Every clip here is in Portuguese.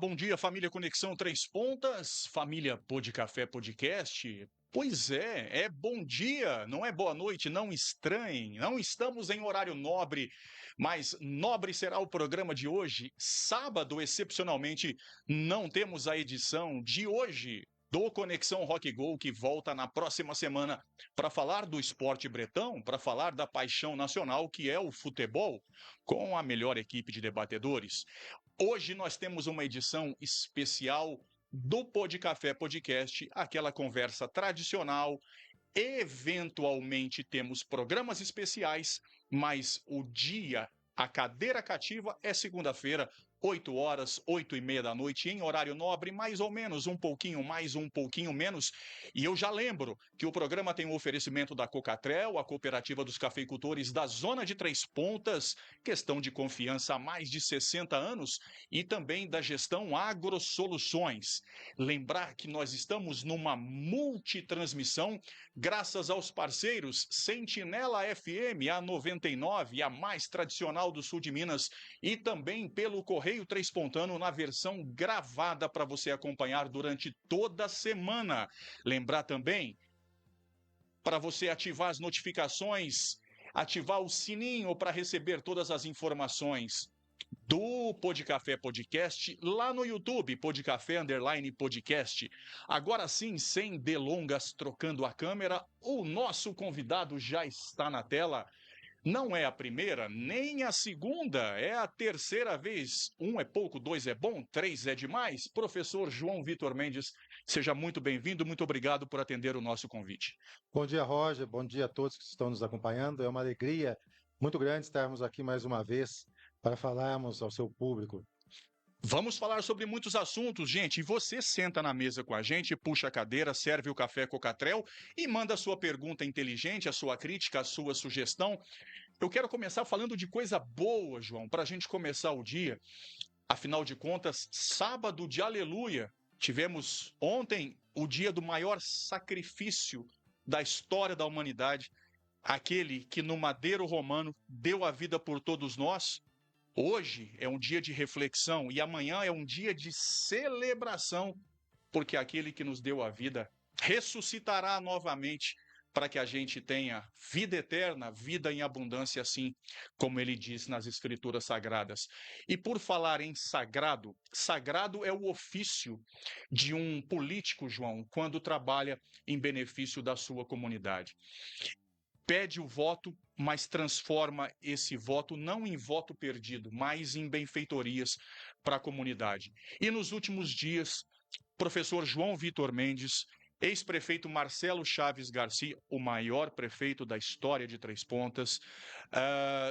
bom dia, família Conexão Três Pontas, família Pô de Café Podcast. Pois é bom dia, não é boa noite, não estranhem, não estamos em horário nobre, mas nobre será o programa de hoje. Sábado, excepcionalmente, não temos a edição de hoje do Conexão Rock Go, que volta na próxima semana para falar do esporte bretão, para falar da paixão nacional, que é o futebol, com a melhor equipe de debatedores. Hoje nós temos uma edição especial do Pô de Café Podcast, aquela conversa tradicional. Eventualmente temos programas especiais, mas o dia, a cadeira cativa é segunda-feira, 8 horas, 8h30 da noite, em horário nobre, mais ou menos, um pouquinho mais, um pouquinho menos. E eu já lembro que o programa tem um oferecimento da Cocatrel, a cooperativa dos cafeicultores da Zona de Três Pontas, questão de confiança há mais de 60 anos, e também da gestão AgroSoluções. Lembrar que nós estamos numa multitransmissão, graças aos parceiros Sentinela FM, a 99, a mais tradicional do sul de Minas, e também pelo Correio Trêspontano na versão gravada para você acompanhar durante toda a semana. Lembrar também para você ativar as notificações, ativar o sininho para receber todas as informações do Pô de Café Podcast lá no YouTube, Pô de Café _podcast. Agora sim, sem delongas, trocando a câmera, o nosso convidado já está na tela. Não é a primeira, nem a segunda, é a terceira vez. Um é pouco, dois é bom, três é demais. Professor João Vitor Mendes, seja muito bem-vindo, muito obrigado por atender o nosso convite. Bom dia, Roger. Bom dia a todos que estão nos acompanhando. É uma alegria muito grande estarmos aqui mais uma vez para falarmos ao seu público. Vamos falar sobre muitos assuntos, gente. E você senta na mesa com a gente, puxa a cadeira, serve o café Cocatrel e manda a sua pergunta inteligente, a sua crítica, a sua sugestão. Eu quero começar falando de coisa boa, João, para a gente começar o dia. Afinal de contas, sábado de aleluia. Tivemos ontem o dia do maior sacrifício da história da humanidade, aquele que no madeiro romano deu a vida por todos nós. Hoje é um dia de reflexão e amanhã é um dia de celebração, porque aquele que nos deu a vida ressuscitará novamente para que a gente tenha vida eterna, vida em abundância, assim como ele diz nas Escrituras Sagradas. E por falar em sagrado, sagrado é o ofício de um político, João, quando trabalha em benefício da sua comunidade. Pede o voto, mas transforma esse voto não em voto perdido, mas em benfeitorias para a comunidade. E nos últimos dias, professor João Vitor Mendes, ex-prefeito Marcelo Chaves Garcia, o maior prefeito da história de Três Pontas,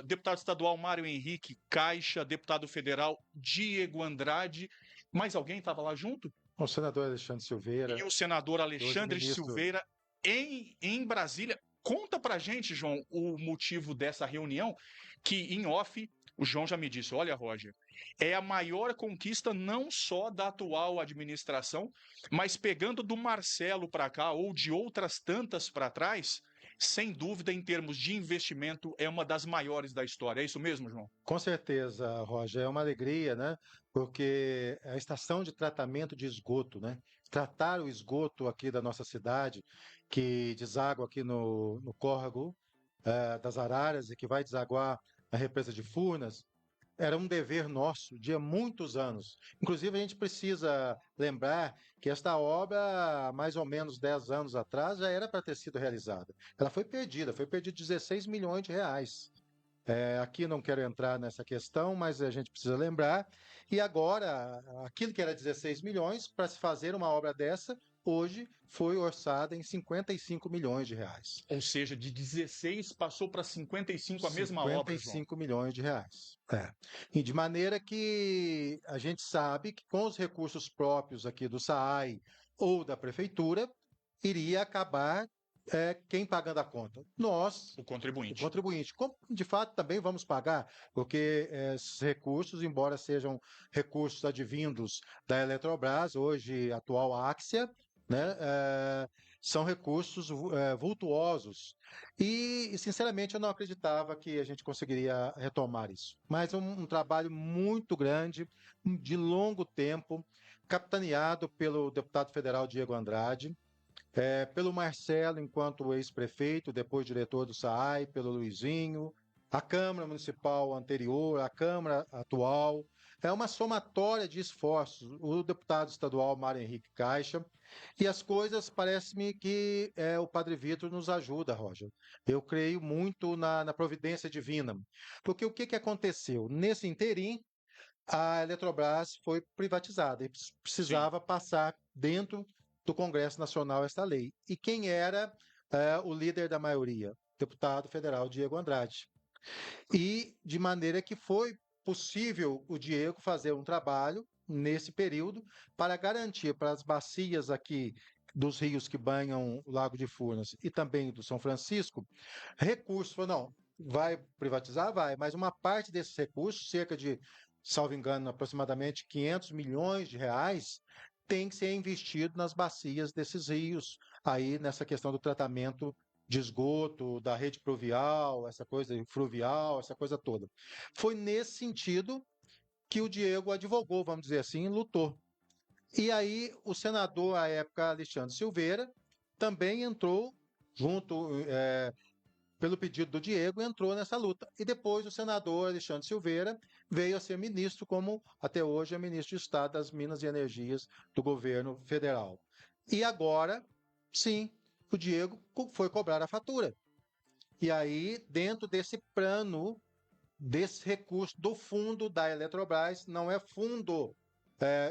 deputado estadual Mário Henrique Caixa, deputado federal Diego Andrade, mais alguém estava lá junto? O senador Alexandre Silveira. E o senador Alexandre Silveira em Brasília. Conta pra gente, João, o motivo dessa reunião, que em off, o João já me disse, olha, Roger, é a maior conquista não só da atual administração, mas pegando do Marcelo para cá, ou de outras tantas para trás, sem dúvida, em termos de investimento, é uma das maiores da história. É isso mesmo, João? Com certeza, Roger, é uma alegria, né? Porque a estação de tratamento de esgoto, né? Tratar o esgoto aqui da nossa cidade, que deságua aqui no córrego das Araras e que vai desaguar na represa de Furnas, era um dever nosso de há muitos anos. Inclusive, a gente precisa lembrar que esta obra, há mais ou menos 10 anos atrás, já era para ter sido realizada. Ela foi perdida 16 milhões de reais. Aqui não quero entrar nessa questão, mas a gente precisa lembrar. E agora, aquilo que era 16 milhões, para se fazer uma obra dessa, hoje foi orçada em 55 milhões de reais. Ou seja, de 16 passou para 55 a mesma obra, João. 55 milhões de reais. E de maneira que a gente sabe que com os recursos próprios aqui do SAAI ou da Prefeitura, iria acabar quem pagando a conta? Nós, o contribuinte. O contribuinte. Como, de fato, também vamos pagar, porque esses recursos, embora sejam recursos advindos da Eletrobras, hoje atual Axia, né, são recursos vultuosos. Sinceramente, eu não acreditava que a gente conseguiria retomar isso. Mas um trabalho muito grande, de longo tempo, capitaneado pelo deputado federal Diego Andrade, pelo Marcelo, enquanto ex-prefeito, depois diretor do SAAI, pelo Luizinho, a Câmara Municipal anterior, a Câmara atual. É uma somatória de esforços. O deputado estadual Mário Henrique Caixa. E as coisas, parece-me que o Padre Vitor nos ajuda, Roger. Eu creio muito na providência divina. Porque o que aconteceu? Nesse interim, a Eletrobras foi privatizada e Sim. precisava passar dentro do Congresso Nacional esta lei. E quem era o líder da maioria? Deputado federal Diego Andrade. E de maneira que foi possível o Diego fazer um trabalho nesse período para garantir para as bacias aqui dos rios que banham o Lago de Furnas e também do São Francisco, recursos. Não, vai privatizar? Vai, mas uma parte desses recursos, cerca de, salvo engano, aproximadamente 500 milhões de reais, tem que ser investido nas bacias desses rios, aí nessa questão do tratamento de esgoto, da rede pluvial, essa coisa fluvial, essa coisa toda. Foi nesse sentido que o Diego advogou, vamos dizer assim, lutou. E aí o senador, à época, Alexandre Silveira, também entrou junto, pelo pedido do Diego, entrou nessa luta. E depois o senador Alexandre Silveira veio a ser ministro, como até hoje é ministro de Estado das Minas e Energias do governo federal. E agora, sim, o Diego foi cobrar a fatura. E aí, dentro desse plano, desse recurso do fundo da Eletrobras, não é fundo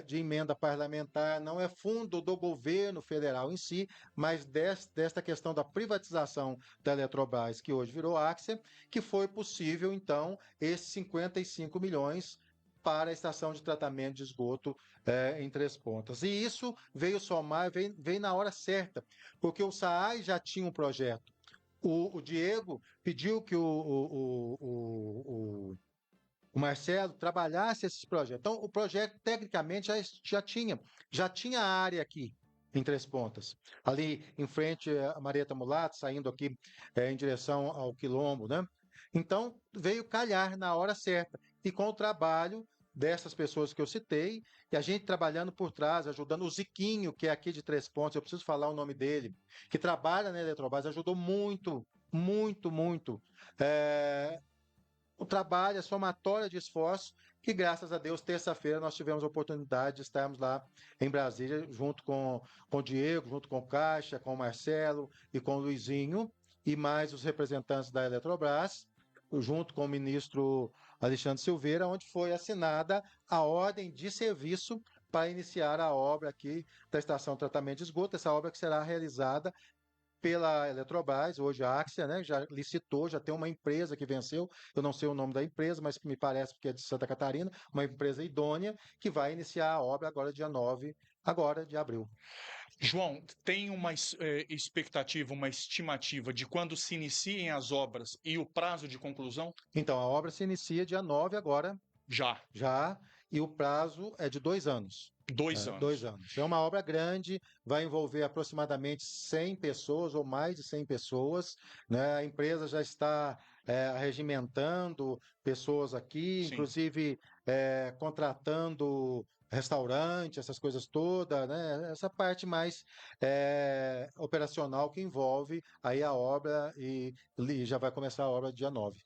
de emenda parlamentar, não é fundo do governo federal em si, mas desta questão da privatização da Eletrobras, que hoje virou Axia, que foi possível, então, esses 55 milhões para a estação de tratamento de esgoto em Três Pontas. E isso veio somar, veio na hora certa, porque o SAAI já tinha um projeto. O Diego pediu que o Marcelo trabalhasse esses projetos. Então, o projeto, tecnicamente, já tinha área aqui em Três Pontas. Ali em frente a Marieta Mulato, saindo aqui em direção ao Quilombo, né? Então, veio calhar na hora certa. E com o trabalho dessas pessoas que eu citei, e a gente trabalhando por trás, ajudando o Ziquinho, que é aqui de Três Pontas, eu preciso falar o nome dele, que trabalha na Eletrobras, ajudou muito, muito, muito. O trabalho, a somatória de esforços, que graças a Deus, terça-feira, nós tivemos a oportunidade de estarmos lá em Brasília, junto com o Diego, junto com o Caixa, com o Marcelo e com o Luizinho, e mais os representantes da Eletrobras, junto com o ministro Alexandre Silveira, onde foi assinada a ordem de serviço para iniciar a obra aqui da Estação de Tratamento de Esgoto, essa obra que será realizada pela Eletrobras, hoje a Axia, né, já licitou, já tem uma empresa que venceu, eu não sei o nome da empresa, mas me parece que é de Santa Catarina, uma empresa idônea, que vai iniciar a obra agora dia 9, agora de abril. João, tem uma expectativa, uma estimativa de quando se iniciem as obras e o prazo de conclusão? Então, a obra se inicia dia 9 agora, já, e o prazo é de 2 anos. 2 anos. 2 anos. É uma obra grande, vai envolver aproximadamente 100 pessoas ou mais de 100 pessoas, né? A empresa já está regimentando pessoas aqui, Sim. inclusive contratando restaurante, essas coisas todas, né? Essa parte mais operacional que envolve aí a obra e já vai começar a obra dia 9.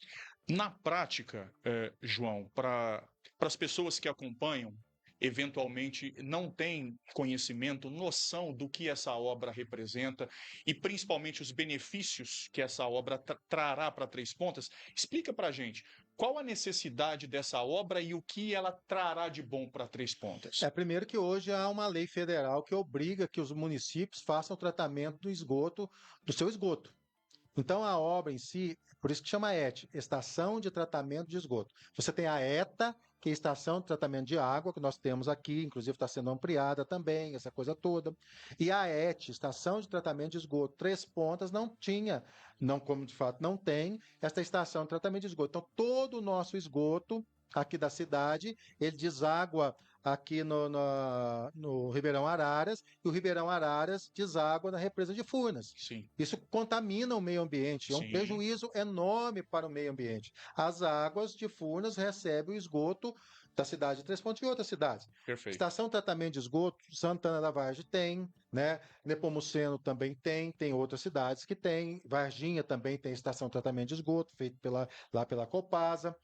Na prática, João, para as pessoas que acompanham, eventualmente não têm conhecimento, noção do que essa obra representa e principalmente os benefícios que essa obra trará para Três Pontas, explica para a gente qual a necessidade dessa obra e o que ela trará de bom para Três Pontas. Primeiro que hoje há uma lei federal que obriga que os municípios façam o tratamento do esgoto, do seu esgoto. Então, a obra em si, por isso que chama ET, Estação de Tratamento de Esgoto. Você tem a ETA, que é a Estação de Tratamento de Água, que nós temos aqui, inclusive está sendo ampliada também, essa coisa toda. E a ET, Estação de Tratamento de Esgoto, Três Pontas, não tinha, não, como de fato não tem, esta estação de tratamento de esgoto. Então, todo o nosso esgoto aqui da cidade, ele deságua aqui no Ribeirão Araras, e o Ribeirão Araras deságua na represa de Furnas. Sim, Isso contamina o meio ambiente, é um sim, prejuízo enorme para o meio ambiente. As águas de Furnas recebem o esgoto da cidade de Três Pontos e outras cidades. perfeito. Estação de tratamento de esgoto, Santana da Vargem tem, né? Nepomuceno também tem outras cidades que tem, Varginha também tem estação de tratamento de esgoto, feito lá pela Copasa,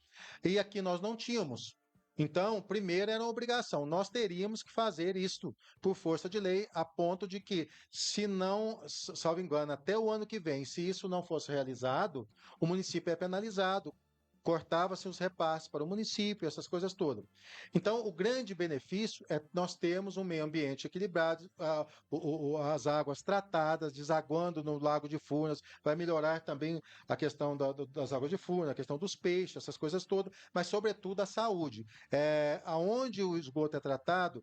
e aqui nós não tínhamos. Então, primeiro era uma obrigação, nós teríamos que fazer isto por força de lei, a ponto de que, se não, salvo engano, até o ano que vem, se isso não fosse realizado, o município é penalizado, cortava-se os repasses para o município, essas coisas todas. Então, o grande benefício é nós termos um meio ambiente equilibrado, as águas tratadas, desaguando no Lago de Furnas, vai melhorar também a questão das águas de Furnas, a questão dos peixes, essas coisas todas, mas, sobretudo, a saúde. Aonde o esgoto é tratado,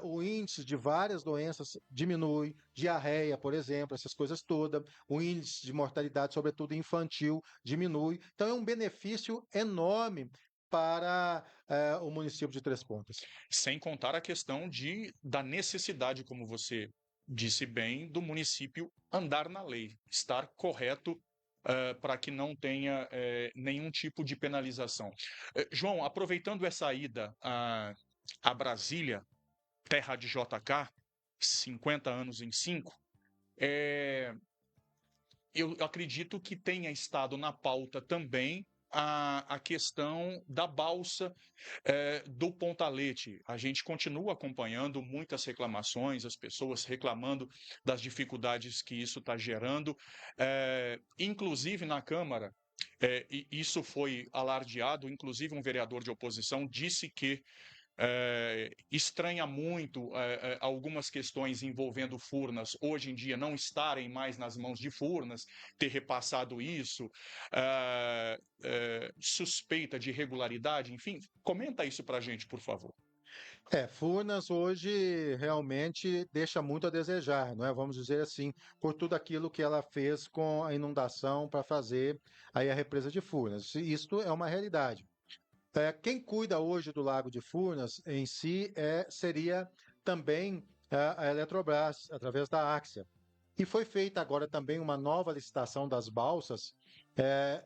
o índice de várias doenças diminui, diarreia, por exemplo, essas coisas todas, o índice de mortalidade, sobretudo infantil, diminui. Então, é um benefício enorme para o município de Três Pontas. Sem contar a questão da necessidade, como você disse bem, do município andar na lei, estar correto para que não tenha nenhum tipo de penalização. João, aproveitando essa ida a Brasília, terra de JK, 50 anos em 5, eu acredito que tenha estado na pauta também a questão da balsa do Pontalete. A gente continua acompanhando muitas reclamações, as pessoas reclamando das dificuldades que isso está gerando. Inclusive na Câmara, e isso foi alardeado, inclusive um vereador de oposição disse que estranha muito algumas questões envolvendo Furnas hoje em dia não estarem mais nas mãos de Furnas, ter repassado isso, suspeita de irregularidade, enfim, comenta isso para a gente, por favor. Furnas hoje realmente deixa muito a desejar, não é? Vamos dizer assim, por tudo aquilo que ela fez com a inundação para fazer aí a represa de Furnas. Isto é uma realidade. Quem cuida hoje do Lago de Furnas em si seria também a Eletrobras, através da Axia. E foi feita agora também uma nova licitação das balsas,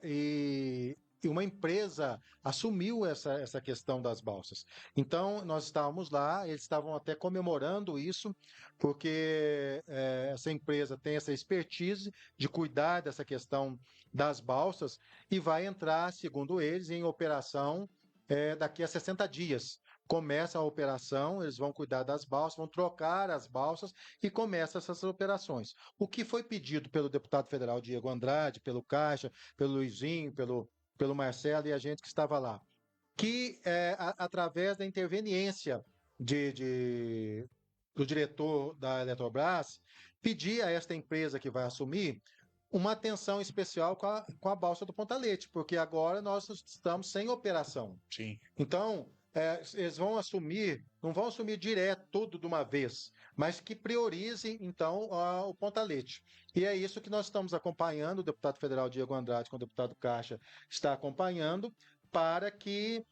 e uma empresa assumiu essa questão das balsas. Então, nós estávamos lá, eles estavam até comemorando isso, porque essa empresa tem essa expertise de cuidar dessa questão das balsas e vai entrar, segundo eles, em operação daqui a 60 dias. Começa a operação, eles vão cuidar das balsas, vão trocar as balsas e começam essas operações. O que foi pedido pelo deputado federal Diego Andrade, pelo Caixa, pelo Luizinho, pelo Marcelo e a gente que estava lá, que através da interveniência do diretor da Eletrobras, pedir a esta empresa que vai assumir uma atenção especial com a balsa do Pontalete, porque agora nós estamos sem operação. Sim. Então, eles vão assumir, não vão assumir direto tudo de uma vez, mas que priorizem, então, o Pontalete. E é isso que nós estamos acompanhando, o deputado federal Diego Andrade com o deputado Caixa está acompanhando, para que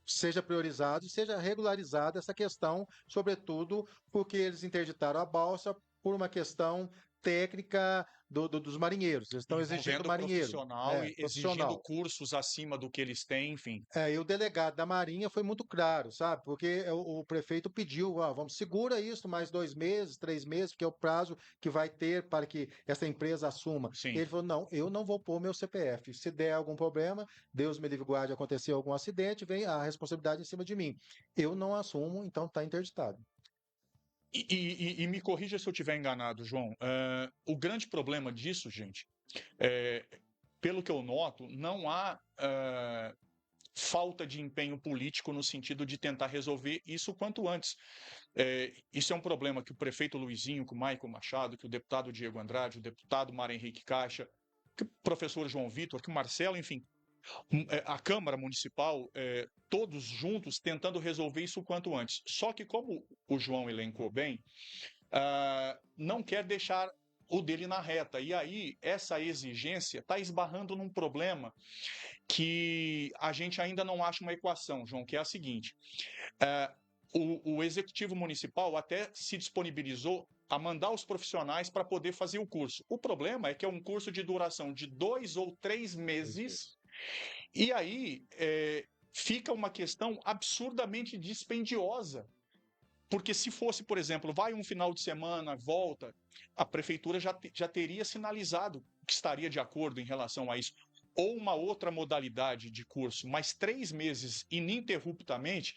seja priorizado e seja regularizada essa questão, sobretudo porque eles interditaram a balsa por uma questão técnica dos marinheiros. Eles estão exigindo marinheiro. Profissional e exigindo Profissional. cursos acima do que eles têm, enfim. E o delegado da Marinha foi muito claro, sabe? Porque o prefeito pediu, vamos, segura isso mais 2 meses, 3 meses, porque é o prazo que vai ter para que essa empresa assuma. Sim. Ele falou, não, eu não vou pôr meu CPF. Se der algum problema, Deus me livre e guarde, acontecer algum acidente, vem a responsabilidade em cima de mim. Eu não assumo, então está interditado. E me corrija se eu estiver enganado, João. O grande problema disso, gente, pelo que eu noto, não há falta de empenho político no sentido de tentar resolver isso o quanto antes. Isso é um problema que o prefeito Luizinho, que o Maicon Machado, que o deputado Diego Andrade, o deputado Mário Henrique Caixa, que o professor João Vitor, que o Marcelo, enfim, a Câmara Municipal, todos juntos tentando resolver isso o quanto antes. Só que, como o João elencou bem, não quer deixar o dele na reta. E aí, essa exigência está esbarrando num problema que a gente ainda não acha uma equação, João, que é a seguinte: é, o executivo municipal até se disponibilizou a mandar os profissionais para poder fazer o curso. O problema é que é um curso de duração de 2 ou 3 meses, e aí fica uma questão absurdamente dispendiosa. Porque se fosse, por exemplo, vai um final de semana, volta, a prefeitura já teria sinalizado que estaria de acordo em relação a isso. Ou uma outra modalidade de curso, mas 3 meses ininterruptamente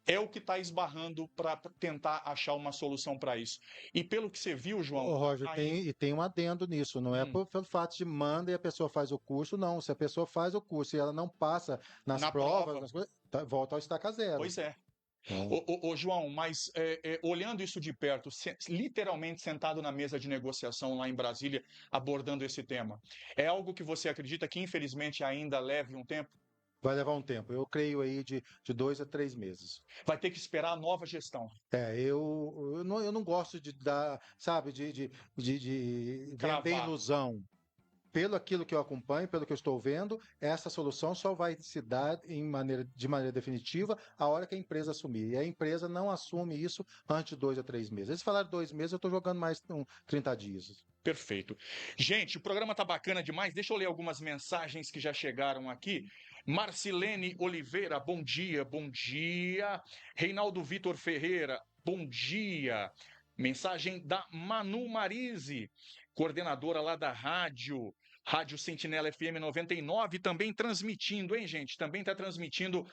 é o que está esbarrando para tentar achar uma solução para isso. E pelo que você viu, João, Ô, Roger, aí. tem um adendo nisso, não é Hum, pelo fato de manda e a pessoa faz o curso, não. Se a pessoa faz o curso e ela não passa nas na provas, prova, nas coisas, volta ao estaca zero. pois é. Né? Ô, João, mas olhando isso de perto, literalmente sentado na mesa de negociação lá em Brasília, abordando esse tema, é algo que você acredita que infelizmente ainda leve um tempo? Vai levar um tempo. Eu creio aí de 2 a 3 meses. Vai ter que esperar a nova gestão Eu não gosto de dar, sabe, de vender cravar. ilusão. Pelo aquilo que eu acompanho, pelo que eu estou vendo, essa solução só vai se dar de maneira definitiva a hora que a empresa assumir. E a empresa não assume isso antes de 2 a 3 meses. Eles falaram 2 meses, eu estou jogando mais 30 dias. Perfeito. Gente, o programa tá bacana demais. Deixa eu ler algumas mensagens que já chegaram aqui. Marcilene Oliveira, bom dia, bom dia. Reinaldo Vitor Ferreira, bom dia. Mensagem da Manu Marise, coordenadora lá da Rádio Sentinela FM 99, também transmitindo, hein, gente? Também está transmitindo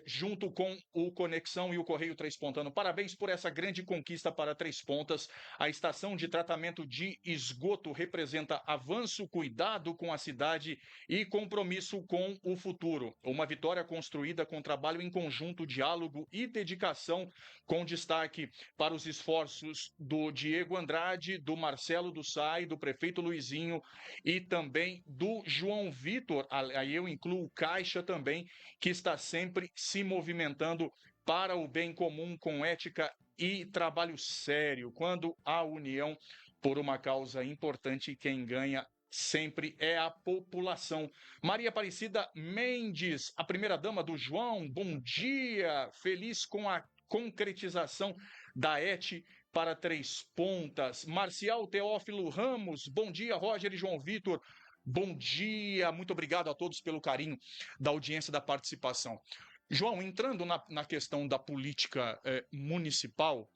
junto com o Conexão e o Correio Três Pontano. Parabéns por essa grande conquista para Três Pontas. A estação de tratamento de esgoto representa avanço, cuidado com a cidade e compromisso com o futuro. Uma vitória construída com trabalho em conjunto, diálogo e dedicação, com destaque para os esforços do Diego Andrade, do Marcelo do Sai, do prefeito Luizinho e também do João Vitor. Aí eu incluo o Caixa também, que está sempre se movimentando para o bem comum com ética e trabalho sério. Quando há união por uma causa importante, quem ganha sempre é a população. Maria Aparecida Mendes, a primeira-dama do João, bom dia! Feliz com a concretização da ET para Três Pontas. Marcial Teófilo Ramos, bom dia, Roger e João Vitor. Bom dia, muito obrigado a todos pelo carinho da audiência, da participação. João, entrando na questão da política municipal,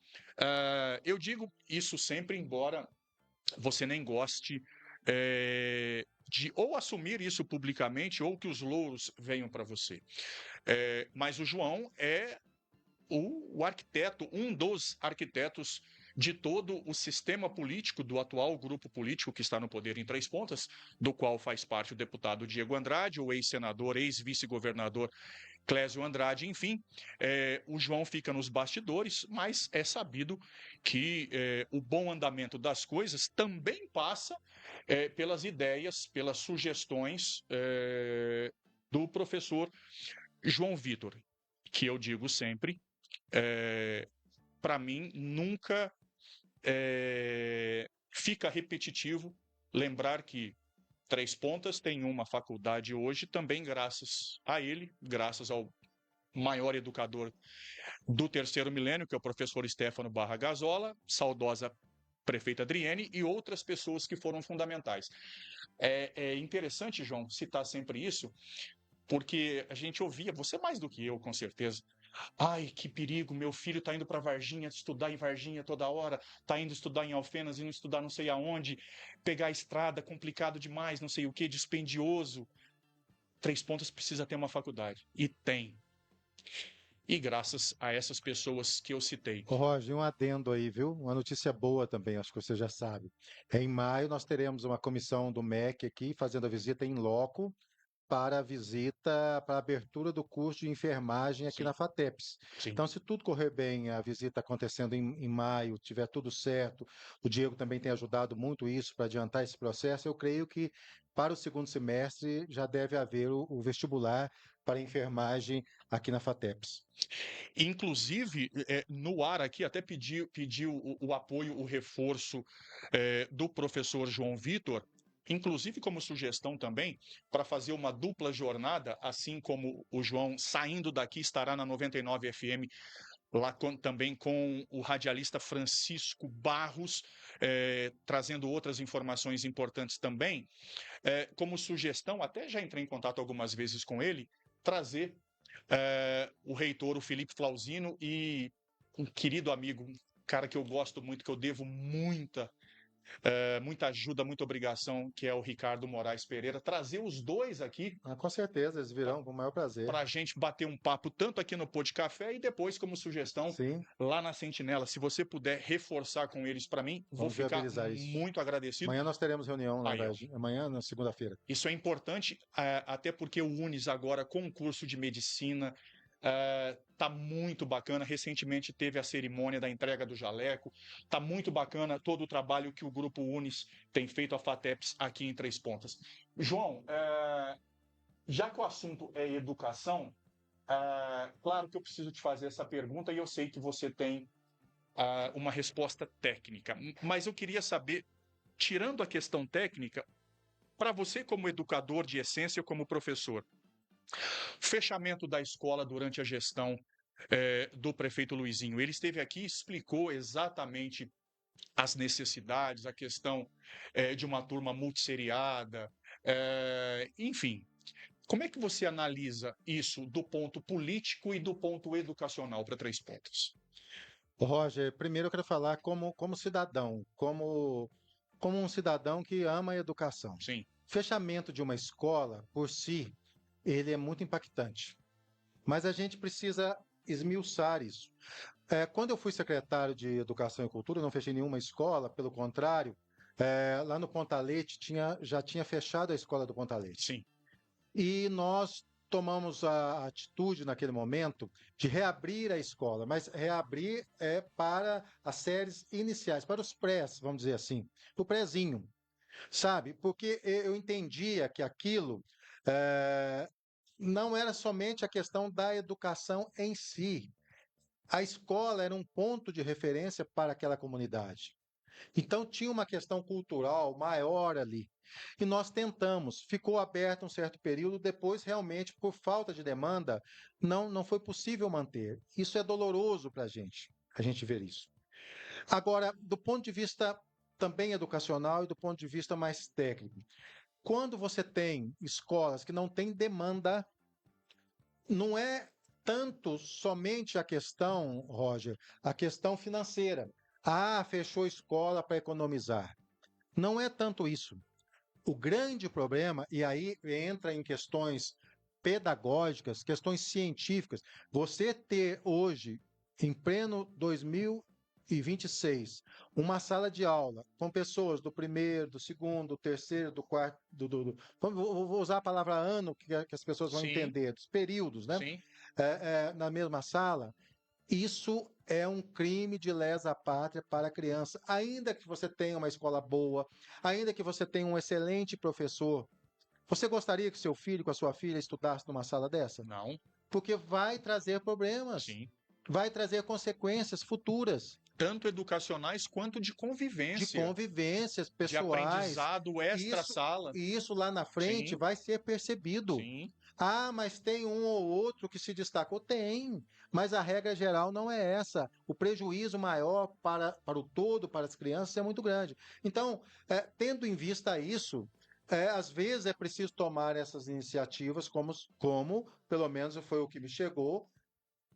eu digo isso sempre, embora você nem goste de ou assumir isso publicamente ou que os louros venham para você. Mas o João é o arquiteto, um dos arquitetos de todo o sistema político do atual grupo político que está no poder em Três Pontas, do qual faz parte o deputado Diego Andrade, o ex-senador, ex-vice-governador Clésio Andrade, enfim, o João fica nos bastidores, mas é sabido que o bom andamento das coisas também passa pelas ideias, pelas sugestões do professor João Vitor, que eu digo sempre, para mim, nunca fica repetitivo lembrar que Três Pontas tem uma faculdade hoje, também graças a ele, graças ao maior educador do terceiro milênio, que é o professor Stefano Barra Gazola, saudosa prefeita Adriene e outras pessoas que foram fundamentais. É interessante, João, citar sempre isso, porque a gente ouvia, você mais do que eu, com certeza, ai, que perigo, meu filho está indo para Varginha, estudar em Varginha toda hora, está indo estudar em Alfenas, indo estudar não sei aonde, pegar a estrada, complicado demais, não sei o que, dispendioso. Três Pontas precisa ter uma faculdade. E tem. E graças a essas pessoas que eu citei. Ô, Roger, um adendo aí, viu? Uma notícia boa também, acho que você já sabe. Em maio, nós teremos uma comissão do MEC aqui fazendo a visita em loco para a visita, para a abertura do curso de enfermagem aqui Sim, na FATEPS. sim. Então, se tudo correr bem, a visita acontecendo em maio, tiver tudo certo, o Diego também tem ajudado muito isso para adiantar esse processo, eu creio que para o segundo semestre já deve haver o vestibular para a enfermagem aqui na FATEPS. Inclusive, no ar aqui, até pediu o apoio, o reforço do professor João Vitor, inclusive como sugestão também, para fazer uma dupla jornada, assim como o João, saindo daqui, estará na 99 FM, lá também com o radialista Francisco Barros, trazendo outras informações importantes também. Como sugestão, até já entrei em contato algumas vezes com ele, trazer o reitor, o Felipe Flauzino, e um querido amigo, um cara que eu gosto muito, que eu devo muita ajuda, muita obrigação, que é o Ricardo Moraes Pereira, trazer os dois aqui. Com certeza, eles virão com o maior prazer. Para a gente bater um papo tanto aqui no Pô de Café e depois como sugestão Sim. Lá na Sentinela. Se você puder reforçar com eles para mim, vou ficar muito agradecido. Amanhã nós teremos reunião, amanhã, na segunda-feira. Isso é importante, até porque o Unis agora, com o curso de medicina, tá muito bacana. Recentemente teve a cerimônia da entrega do jaleco. Tá muito bacana todo o trabalho que o Grupo Unis tem feito, a FATEPS, aqui em Três Pontas. João, já que o assunto é educação, claro que eu preciso te fazer essa pergunta e eu sei que você tem uma resposta técnica, mas eu queria saber, tirando a questão técnica, para você como educador de essência, como professor, fechamento da escola durante a gestão do prefeito Luizinho, ele esteve aqui e explicou exatamente as necessidades, a questão de uma turma multisseriada, enfim. Como é que você analisa isso do ponto político e do ponto educacional para Três Pontas? Roger, primeiro eu quero falar como cidadão, como um cidadão que ama a educação. Sim. Fechamento de uma escola, por si, ele é muito impactante. Mas a gente precisa esmiuçar isso. Quando eu fui secretário de Educação e Cultura, eu não fechei nenhuma escola, pelo contrário, lá no Ponta Leite já tinha fechado a escola do Ponta Leite. Sim. E nós tomamos a atitude naquele momento de reabrir a escola, mas reabrir para as séries iniciais, para os prés, vamos dizer assim, o prézinho, sabe? Porque eu entendia que aquilo não era somente a questão da educação em si. A escola era um ponto de referência para aquela comunidade. Então tinha uma questão cultural maior ali. E nós tentamos, ficou aberto um certo período, depois realmente, por falta de demanda, não foi possível manter. Isso é doloroso para a gente ver isso. Agora, do ponto de vista também educacional e do ponto de vista mais técnico, quando você tem escolas que não têm demanda, não é tanto somente a questão, Roger, a questão financeira. Fechou escola para economizar. Não é tanto isso. O grande problema, e aí entra em questões pedagógicas, questões científicas, você ter hoje, em pleno 2026, uma sala de aula com pessoas do primeiro, do segundo, do terceiro, do quarto, vou usar a palavra ano, que as pessoas vão entender, dos períodos, né? Sim. Na mesma sala, isso é um crime de lesa pátria para a criança. Ainda que você tenha uma escola boa, ainda que você tenha um excelente professor, você gostaria que seu filho, com a sua filha, estudasse numa sala dessa? Não. Porque vai trazer problemas. Sim. Vai trazer consequências futuras. Tanto educacionais quanto de convivência. De convivências pessoais. De aprendizado extra-sala. E isso lá na frente vai ser percebido. Sim. Mas tem um ou outro que se destacou? Tem, mas a regra geral não é essa. O prejuízo maior para o todo, para as crianças, é muito grande. Então, tendo em vista isso, às vezes é preciso tomar essas iniciativas, como pelo menos foi o que me chegou,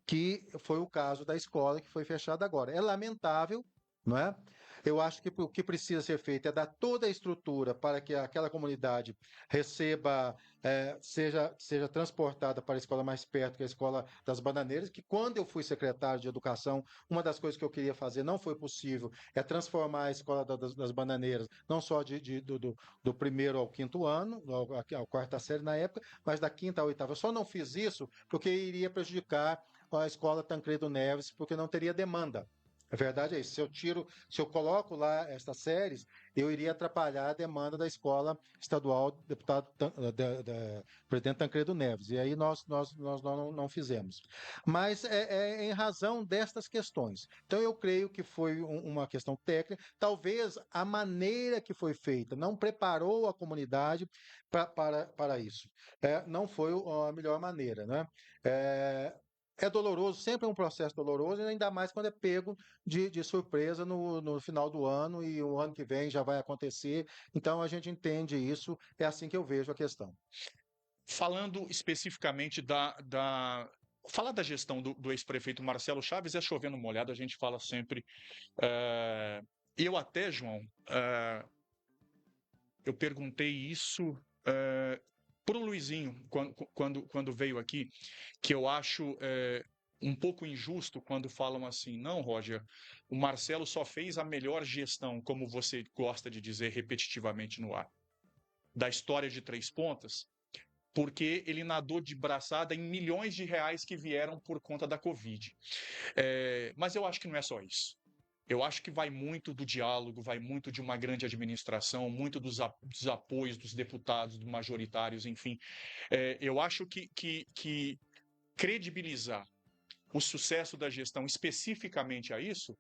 que foi o caso da escola que foi fechada agora. É lamentável, não é? Eu acho que o que precisa ser feito é dar toda a estrutura para que aquela comunidade receba, seja transportada para a escola mais perto, que é a Escola das Bananeiras, que quando eu fui secretário de Educação, uma das coisas que eu queria fazer, não foi possível, é transformar a Escola das Bananeiras, não só do primeiro ao quinto ano, à quarta série na época, mas da quinta à oitava. Eu só não fiz isso porque iria prejudicar a Escola Tancredo Neves, porque não teria demanda. A verdade é isso. Se eu coloco lá estas séries, eu iria atrapalhar a demanda da escola estadual do deputado presidente Tancredo Neves. E aí nós não fizemos. Mas é em razão destas questões. Então eu creio que foi uma questão técnica. Talvez a maneira que foi feita não preparou a comunidade para isso. Não foi a melhor maneira, né? É doloroso, sempre é um processo doloroso, e ainda mais quando é pego de surpresa no final do ano e o ano que vem já vai acontecer. Então a gente entende isso, é assim que eu vejo a questão. Falando especificamente falar da gestão do ex-prefeito Marcelo Chaves é chovendo molhado, a gente fala sempre. eh, eu até, João, eu perguntei isso para o Luizinho, quando veio aqui, que eu acho um pouco injusto quando falam assim, não, Roger, o Marcelo só fez a melhor gestão, como você gosta de dizer repetitivamente no ar, da história de Três Pontas, porque ele nadou de braçada em milhões de reais que vieram por conta da Covid. Mas eu acho que não é só isso. Eu acho que vai muito do diálogo, vai muito de uma grande administração, muito dos apoios dos deputados, dos majoritários, enfim. Eu acho que credibilizar o sucesso da gestão especificamente a isso.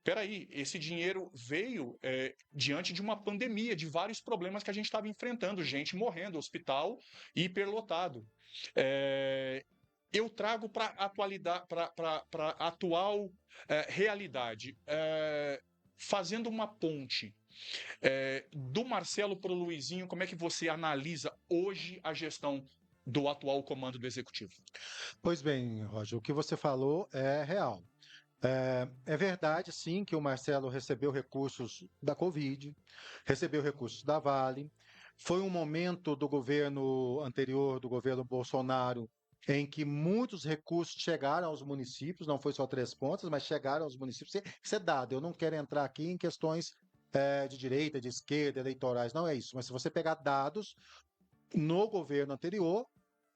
Peraí, esse dinheiro veio diante de uma pandemia, de vários problemas que a gente estava enfrentando, gente morrendo, hospital hiperlotado. Eu trago para a atual realidade, fazendo uma ponte do Marcelo para o Luizinho, como é que você analisa hoje a gestão do atual comando do Executivo? Pois bem, Roger, o que você falou é real. É verdade, sim, que o Marcelo recebeu recursos da Covid, recebeu recursos da Vale. Foi um momento do governo anterior, do governo Bolsonaro, em que muitos recursos chegaram aos municípios, não foi só Três Pontas, mas chegaram aos municípios. Isso é dado, eu não quero entrar aqui em questões de direita, de esquerda, eleitorais, não é isso. Mas se você pegar dados no governo anterior,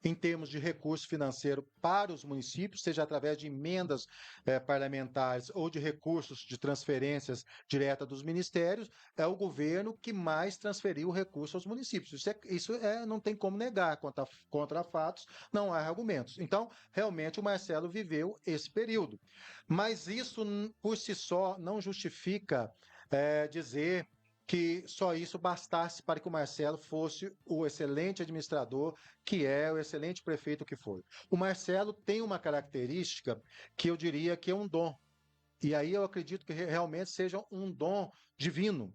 em termos de recurso financeiro para os municípios, seja através de emendas parlamentares ou de recursos de transferências diretas dos ministérios, é o governo que mais transferiu recursos aos municípios. Não tem como negar, contra fatos, não há argumentos. Então, realmente, o Marcelo viveu esse período. Mas isso, por si só, não justifica dizer que só isso bastasse para que o Marcelo fosse o excelente administrador que é, o excelente prefeito que foi. O Marcelo tem uma característica que eu diria que é um dom. E aí eu acredito que realmente seja um dom divino.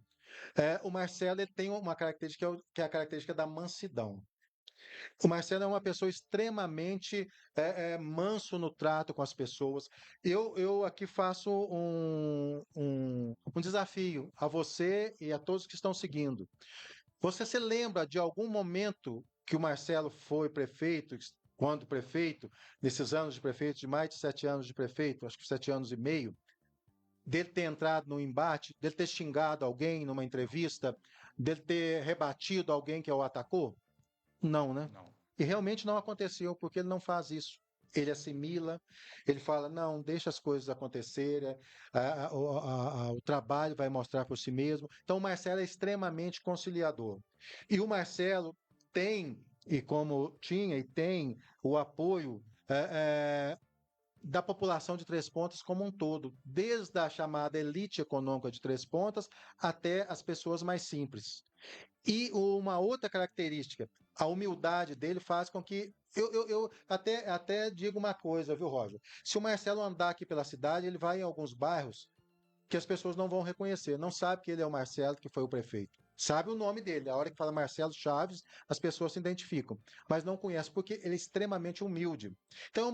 O Marcelo ele tem uma característica que é a característica da mansidão. O Marcelo é uma pessoa extremamente manso no trato com as pessoas. Eu aqui faço um desafio a você e a todos que estão seguindo. Você se lembra de algum momento que o Marcelo foi prefeito, quando prefeito, nesses anos de prefeito, de mais de 7 anos de prefeito, acho que 7 anos e meio, dele ter entrado no embate, dele ter xingado alguém numa entrevista, dele ter rebatido alguém que o atacou? Não, né? Não. E realmente não aconteceu, porque ele não faz isso. Ele assimila, ele fala, não, deixa as coisas acontecerem, o trabalho vai mostrar por si mesmo. Então, o Marcelo é extremamente conciliador. E o Marcelo tem, e como tinha e tem, o apoio da população de Três Pontas como um todo, desde a chamada elite econômica de Três Pontas até as pessoas mais simples. E uma outra característica, a humildade dele faz com que. Eu até digo uma coisa, viu, Roger? Se o Marcelo andar aqui pela cidade, ele vai em alguns bairros que as pessoas não vão reconhecer, não sabe que ele é o Marcelo, que foi o prefeito. Sabe o nome dele, a hora que fala Marcelo Chaves, as pessoas se identificam, mas não conhecem porque ele é extremamente humilde. Então,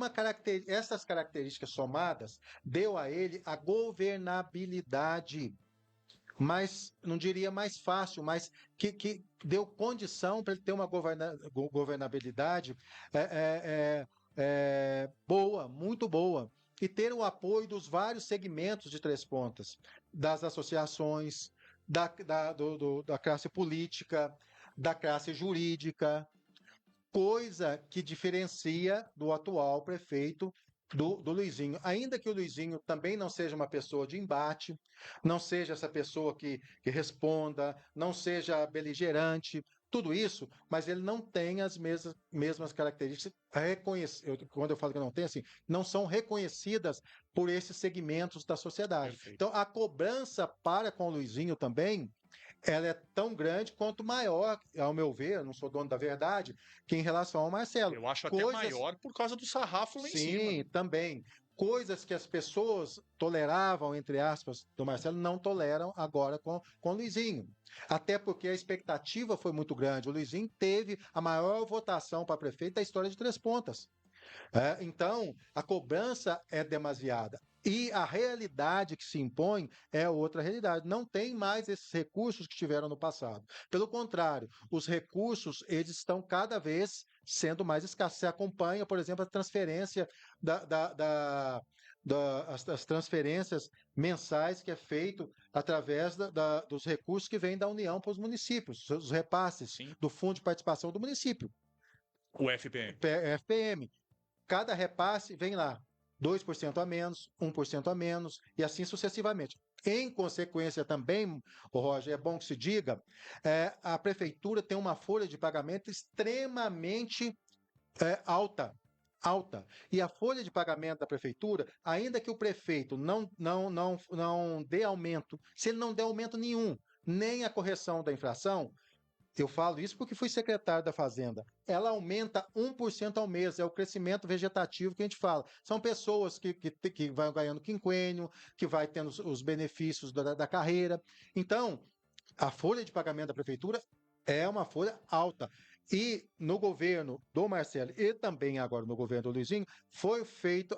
essas características somadas deu a ele a governabilidade, mas não diria mais fácil, mas que deu condição para ele ter uma governabilidade boa, muito boa, e ter o apoio dos vários segmentos de Três Pontas, das associações, da classe política, da classe jurídica, coisa que diferencia do atual prefeito, do Luizinho. Ainda que o Luizinho também não seja uma pessoa de embate, não seja essa pessoa que responda, não seja beligerante, tudo isso, mas ele não tem as mesmas características quando eu falo que não tem, assim, não são reconhecidas por esses segmentos da sociedade. Perfeito. Então, a cobrança para com o Luizinho também, ela é tão grande quanto maior, ao meu ver, eu não sou dono da verdade, que em relação ao Marcelo. Eu acho até maior por causa do sarrafo lá em cima. Sim, também. Coisas que as pessoas toleravam, entre aspas, do Marcelo, não toleram agora com o Luizinho. Até porque a expectativa foi muito grande. O Luizinho teve a maior votação para prefeito da história de Três Pontas. Então, a cobrança é demasiada. E a realidade que se impõe é outra realidade. Não tem mais esses recursos que tiveram no passado. Pelo contrário, os recursos eles estão cada vez sendo mais escassos. Você acompanha, por exemplo, a transferência as transferências mensais que é feito através dos recursos que vêm da União para os municípios, os repasses Sim. do Fundo de Participação do município, O FPM. FPM. Cada repasse vem lá, 2% a menos, 1% a menos, e assim sucessivamente. Em consequência também, Roger, é bom que se diga, a prefeitura tem uma folha de pagamento extremamente alta. E a folha de pagamento da prefeitura, ainda que o prefeito não dê aumento, se ele não der aumento nenhum, nem a correção da inflação, eu falo isso porque fui secretário da Fazenda. Ela aumenta 1% ao mês, é o crescimento vegetativo que a gente fala. São pessoas que vão ganhando quinquênio, que vai tendo os benefícios da carreira. Então, a folha de pagamento da prefeitura é uma folha alta. E no governo do Marcelo e também agora no governo do Luizinho, foi feito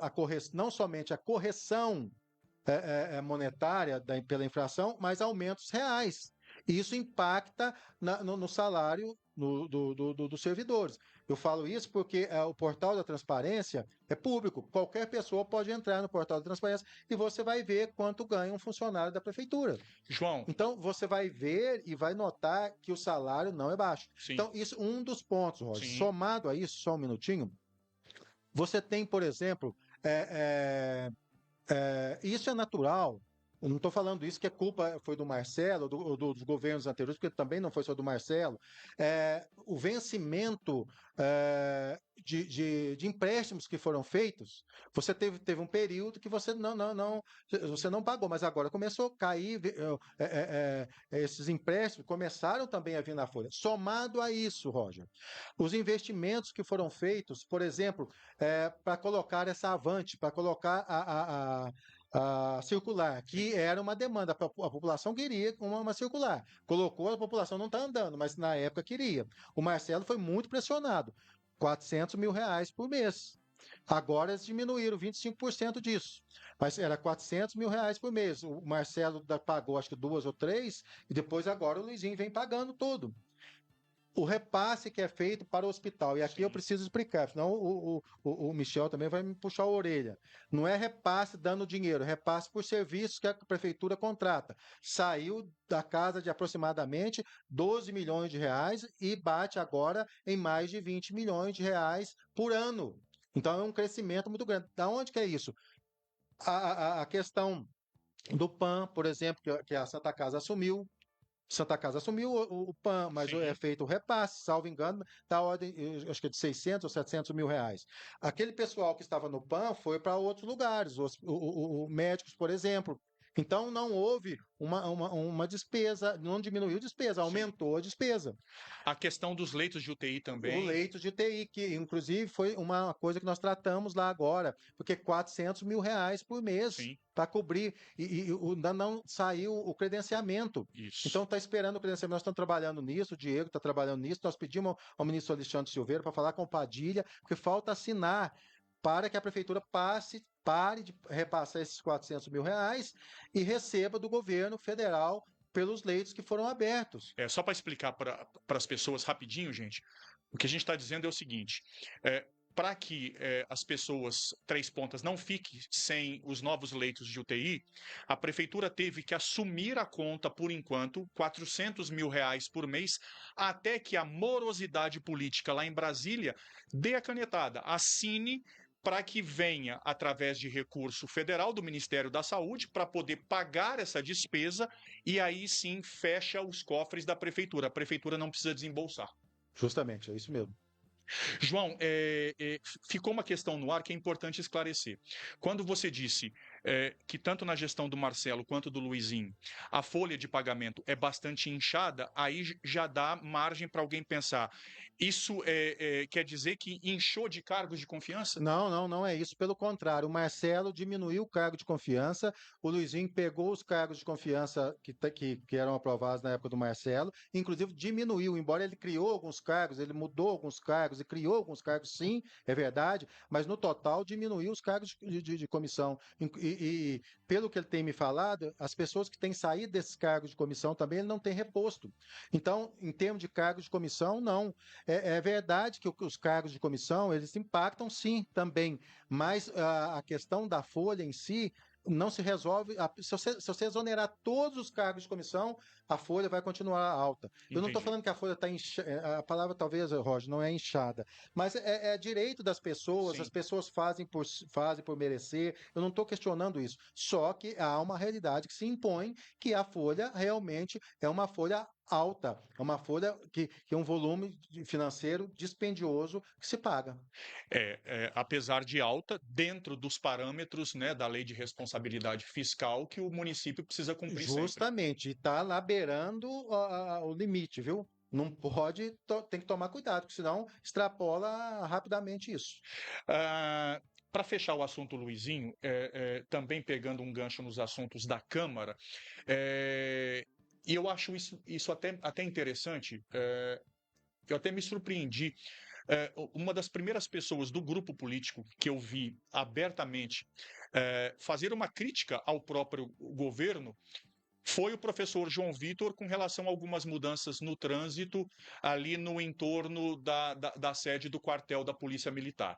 não somente a correção monetária pela inflação, mas aumentos reais. E isso impacta no salário dos servidores. Eu falo isso porque o portal da transparência é público. Qualquer pessoa pode entrar no portal da transparência e você vai ver quanto ganha um funcionário da prefeitura. João. Então, você vai ver e vai notar que o salário não é baixo. Sim. Então, isso um dos pontos, Roger. Sim. Somado a isso, só um minutinho, você tem, por exemplo, isso é natural. Eu não estou falando isso que a culpa foi do Marcelo, dos governos anteriores, porque também não foi só do Marcelo. O vencimento de empréstimos que foram feitos, você teve um período que você não pagou, mas agora começou a cair, esses empréstimos começaram também a vir na folha. Somado a isso, Roger, os investimentos que foram feitos, por exemplo, para colocar essa Avante, para colocar a circular, que era uma demanda, a população queria uma circular. Colocou, a população não está andando, mas na época queria. O Marcelo foi muito pressionado, R$400 mil por mês. Agora eles diminuíram 25% disso, mas era R$400 mil por mês. O Marcelo pagou acho que 2 ou 3, e depois agora o Luizinho vem pagando tudo. O repasse que é feito para o hospital. E aqui eu preciso explicar, senão o Michel também vai me puxar a orelha. Não é repasse dando dinheiro, é repasse por serviços que a prefeitura contrata. Saiu da casa de aproximadamente R$12 milhões e bate agora em mais de R$20 milhões por ano. Então é um crescimento muito grande. Da onde que é isso? A questão do PAN, por exemplo, que a Santa Casa assumiu. Santa Casa assumiu o PAN, mas é feito o repasse, salvo engano, da ordem, acho que é de 600 ou 700 mil reais. Aquele pessoal que estava no PAN foi para outros lugares, os médicos, por exemplo. Então, não houve uma despesa, não diminuiu a despesa, aumentou a despesa. A questão dos leitos de UTI também. O leito de UTI, que inclusive foi uma coisa que nós tratamos lá agora, porque R$400 mil por mês para cobrir, e ainda não saiu o credenciamento. Isso. Então está esperando o credenciamento, nós estamos trabalhando nisso, o Diego está trabalhando nisso, nós pedimos ao ministro Alexandre Silveira para falar com o Padilha, porque falta assinar para que a prefeitura pare de repassar esses R$400 mil e receba do governo federal pelos leitos que foram abertos. Só para explicar para as pessoas rapidinho, gente, o que a gente está dizendo é o seguinte: para que as pessoas Três Pontas não fiquem sem os novos leitos de UTI, a prefeitura teve que assumir a conta, por enquanto, R$400 mil por mês, até que a morosidade política lá em Brasília dê a canetada, assine para que venha através de recurso federal do Ministério da Saúde para poder pagar essa despesa e aí sim fecha os cofres da prefeitura. A prefeitura não precisa desembolsar. Justamente, é isso mesmo. João, ficou uma questão no ar que é importante esclarecer. Quando você disse que tanto na gestão do Marcelo quanto do Luizinho a folha de pagamento é bastante inchada, aí já dá margem para alguém pensar. Isso quer dizer que inchou de cargos de confiança? Não é isso. Pelo contrário, o Marcelo diminuiu o cargo de confiança, o Luizinho pegou os cargos de confiança que eram aprovados na época do Marcelo, inclusive diminuiu, embora ele criou alguns cargos, ele mudou alguns cargos e criou alguns cargos, sim, é verdade, mas no total diminuiu os cargos de comissão. E pelo que ele tem me falado, as pessoas que têm saído desses cargos de comissão também ele não tem reposto. Então, em termos de cargos de comissão, não. É verdade que os cargos de comissão, eles impactam sim também, mas a questão da folha em si não se resolve. Se você exonerar todos os cargos de comissão, a folha vai continuar alta. Eu não estou Entendi. falando que a folha está inchada, a palavra talvez, Roger, não é inchada, mas é direito das pessoas, Sim. as pessoas fazem por merecer, eu não estou questionando isso, só que há uma realidade que se impõe, que a folha realmente é uma folha alta, é uma folha que é um volume financeiro dispendioso que se paga. Apesar de alta, dentro dos parâmetros, né, da lei de responsabilidade fiscal que o município precisa cumprir sempre. Justamente, e está lá beirando o limite, viu? Não pode, tem que tomar cuidado, porque senão extrapola rapidamente isso. Para fechar o assunto, Luizinho, também pegando um gancho nos assuntos da Câmara, e eu acho isso até interessante, eu até me surpreendi. Uma das primeiras pessoas do grupo político que eu vi abertamente fazer uma crítica ao próprio governo foi o professor João Vitor com relação a algumas mudanças no trânsito ali no entorno da sede do quartel da Polícia Militar.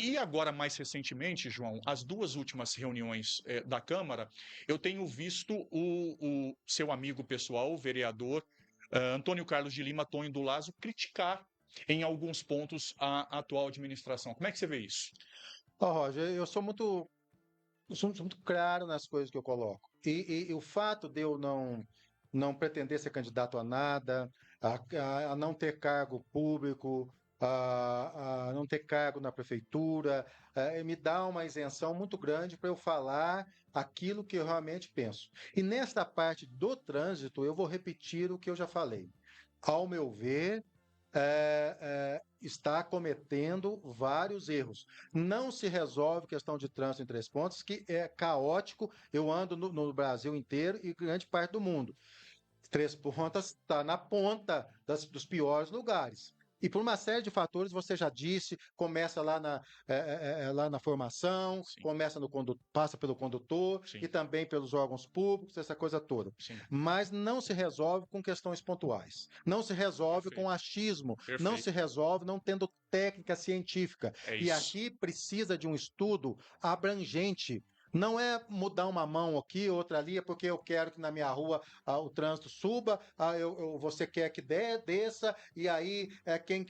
E agora, mais recentemente, João, as duas últimas reuniões da Câmara, eu tenho visto o seu amigo pessoal, o vereador Antônio Carlos de Lima, Tonho do Lazo, criticar em alguns pontos a atual administração. Como é que você vê isso? Roger, eu sou muito claro nas coisas que eu coloco. E o fato de eu não pretender ser candidato a nada, a não ter cargo público, a não ter cargo na prefeitura, me dá uma isenção muito grande para eu falar aquilo que eu realmente penso. E nesta parte do trânsito, eu vou repetir o que eu já falei. Ao meu ver, está cometendo vários erros. Não se resolve questão de trânsito em Três Pontos, que é caótico. Eu ando no Brasil inteiro e grande parte do mundo. Três Pontas está na ponta dos piores lugares. E por uma série de fatores, você já disse, começa lá na formação, Sim. passa pelo condutor Sim. e também pelos órgãos públicos, essa coisa toda. Sim. Mas não se resolve com questões pontuais. Não se resolve Perfeito. com achismo. Perfeito. Não se resolve não tendo técnica científica. É E isso. aqui precisa de um estudo abrangente. Não é mudar uma mão aqui, outra ali, é porque eu quero que na minha rua o trânsito suba, você quer que desça, e aí quem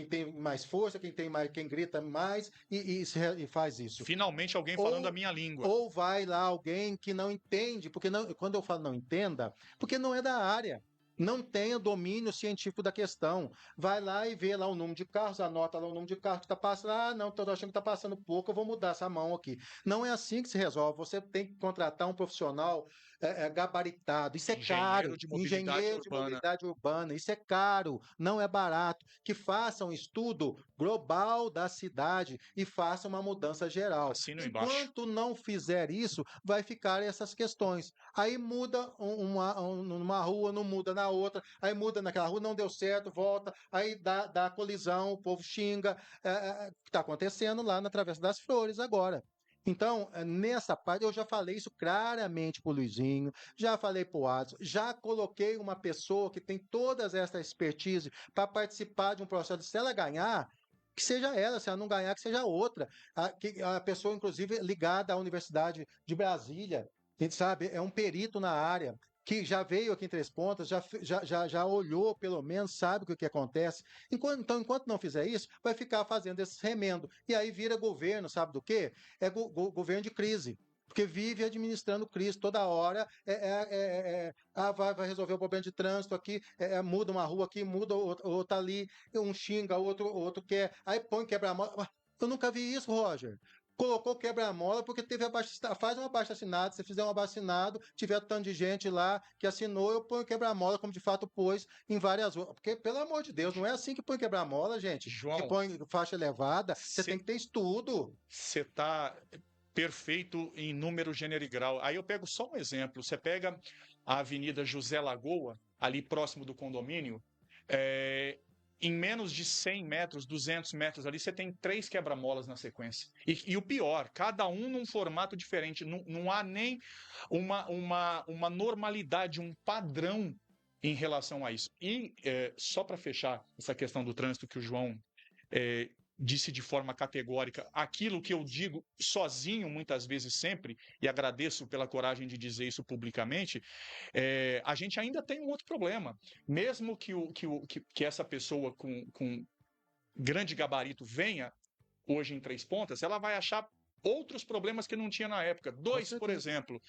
tem mais força, quem grita mais, e faz isso. Finalmente alguém falando a minha língua. Ou vai lá alguém que não entende, porque quando eu falo não entenda, porque não é da área. Não tem o domínio científico da questão. Vai lá e vê lá o número de carros, anota lá o número de carros que está passando. Ah, não, estou achando que está passando pouco, eu vou mudar essa mão aqui. Não é assim que se resolve. Você tem que contratar um profissional gabaritado. Isso é caro. Engenheiro de mobilidade urbana. Isso é caro, não é barato. Que faça um estudo global da cidade e faça uma mudança geral. Assino embaixo. Enquanto não fizer isso, vai ficar essas questões. Aí muda numa rua, não muda na outra, aí muda naquela rua, não deu certo, volta, aí dá colisão, o povo xinga, que está acontecendo lá na Travessa das Flores agora. Então, nessa parte, eu já falei isso claramente para o Luizinho, já falei para o Adson, já coloquei uma pessoa que tem todas essa expertise para participar de um processo. Se ela ganhar, que seja ela, se ela não ganhar, que seja outra. A pessoa, inclusive, ligada à Universidade de Brasília, sabe, é um perito na área, que já veio aqui em Três Pontas, já olhou, pelo menos, sabe o que acontece. Enquanto não fizer isso, vai ficar fazendo esse remendo. E aí vira governo, sabe do quê? É governo de crise. Porque vive administrando crise toda hora, vai resolver o problema de trânsito aqui, muda uma rua aqui, muda outra ali, um xinga, outro quer, aí põe quebra-mola. Eu nunca vi isso, Roger. Colocou quebra-mola porque faz um abaixo-assinado, se fizer um abaixo-assinado, tiver tanto de gente lá que assinou, eu ponho quebra-mola, como de fato pôs em várias outras. Porque, pelo amor de Deus, não é assim que põe quebra-mola, gente. Que João, põe faixa elevada, você tem que ter estudo. você está perfeito em número, gênero e grau. Aí eu pego só um exemplo. Você pega a Avenida José Lagoa, ali próximo do condomínio, em menos de 100 metros, 200 metros ali, você tem 3 quebra-molas na sequência. E o pior, cada um num formato diferente. Não há nem uma normalidade, um padrão em relação a isso. E só para fechar essa questão do trânsito que o João disse de forma categórica aquilo que eu digo sozinho muitas vezes sempre, e agradeço pela coragem de dizer isso publicamente, a gente ainda tem um outro problema. Mesmo que essa pessoa com grande gabarito venha hoje em Três Pontas, ela vai achar outros problemas que não tinha na época. Dois, por exemplo,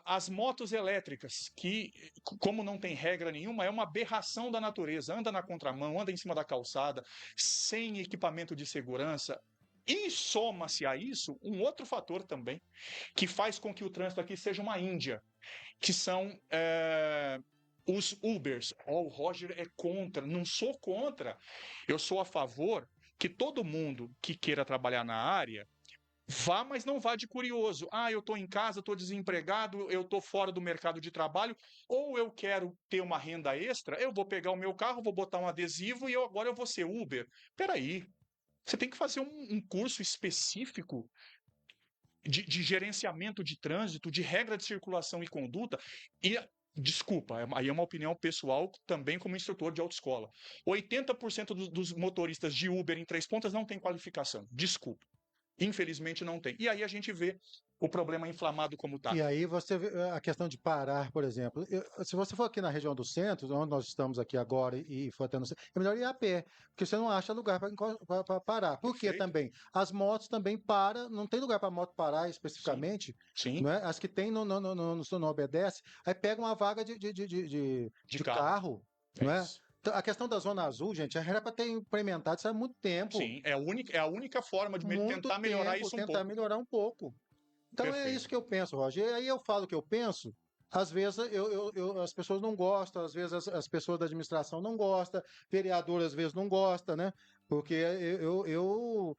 as motos elétricas, que, como não tem regra nenhuma, é uma aberração da natureza. Anda na contramão, anda em cima da calçada, sem equipamento de segurança. E soma-se a isso um outro fator também, que faz com que o trânsito aqui seja uma Índia, que são os Ubers. O Roger é contra. Não sou contra. Eu sou a favor que todo mundo que queira trabalhar na área vá, mas não vá de curioso. Eu estou em casa, estou desempregado, eu estou fora do mercado de trabalho, ou eu quero ter uma renda extra, eu vou pegar o meu carro, vou botar um adesivo e agora eu vou ser Uber. Peraí, você tem que fazer um curso específico de gerenciamento de trânsito, de regra de circulação e conduta, e desculpa, aí é uma opinião pessoal também como instrutor de autoescola. 80% dos motoristas de Uber em Três Pontas não tem qualificação. Desculpa. Infelizmente não tem. E aí a gente vê o problema inflamado como está. E aí você vê a questão de parar, por exemplo. Se você for aqui na região do centro, onde nós estamos aqui agora, e for até no centro, é melhor ir a pé, porque você não acha lugar para parar. Porque Perfeito. também as motos também param, não tem lugar para moto parar especificamente, Sim. não é? As que tem não obedece, aí pega uma vaga de carro, não é? A questão da Zona Azul, gente, era para ter implementado isso há muito tempo. Sim, é a única forma de tentar melhorar isso um pouco. Tentar melhorar um pouco. Então é isso que eu penso, Roger. E aí eu falo o que eu penso. Às vezes as pessoas não gostam, às vezes as pessoas da administração não gostam, vereador às vezes não gosta, né? Porque eu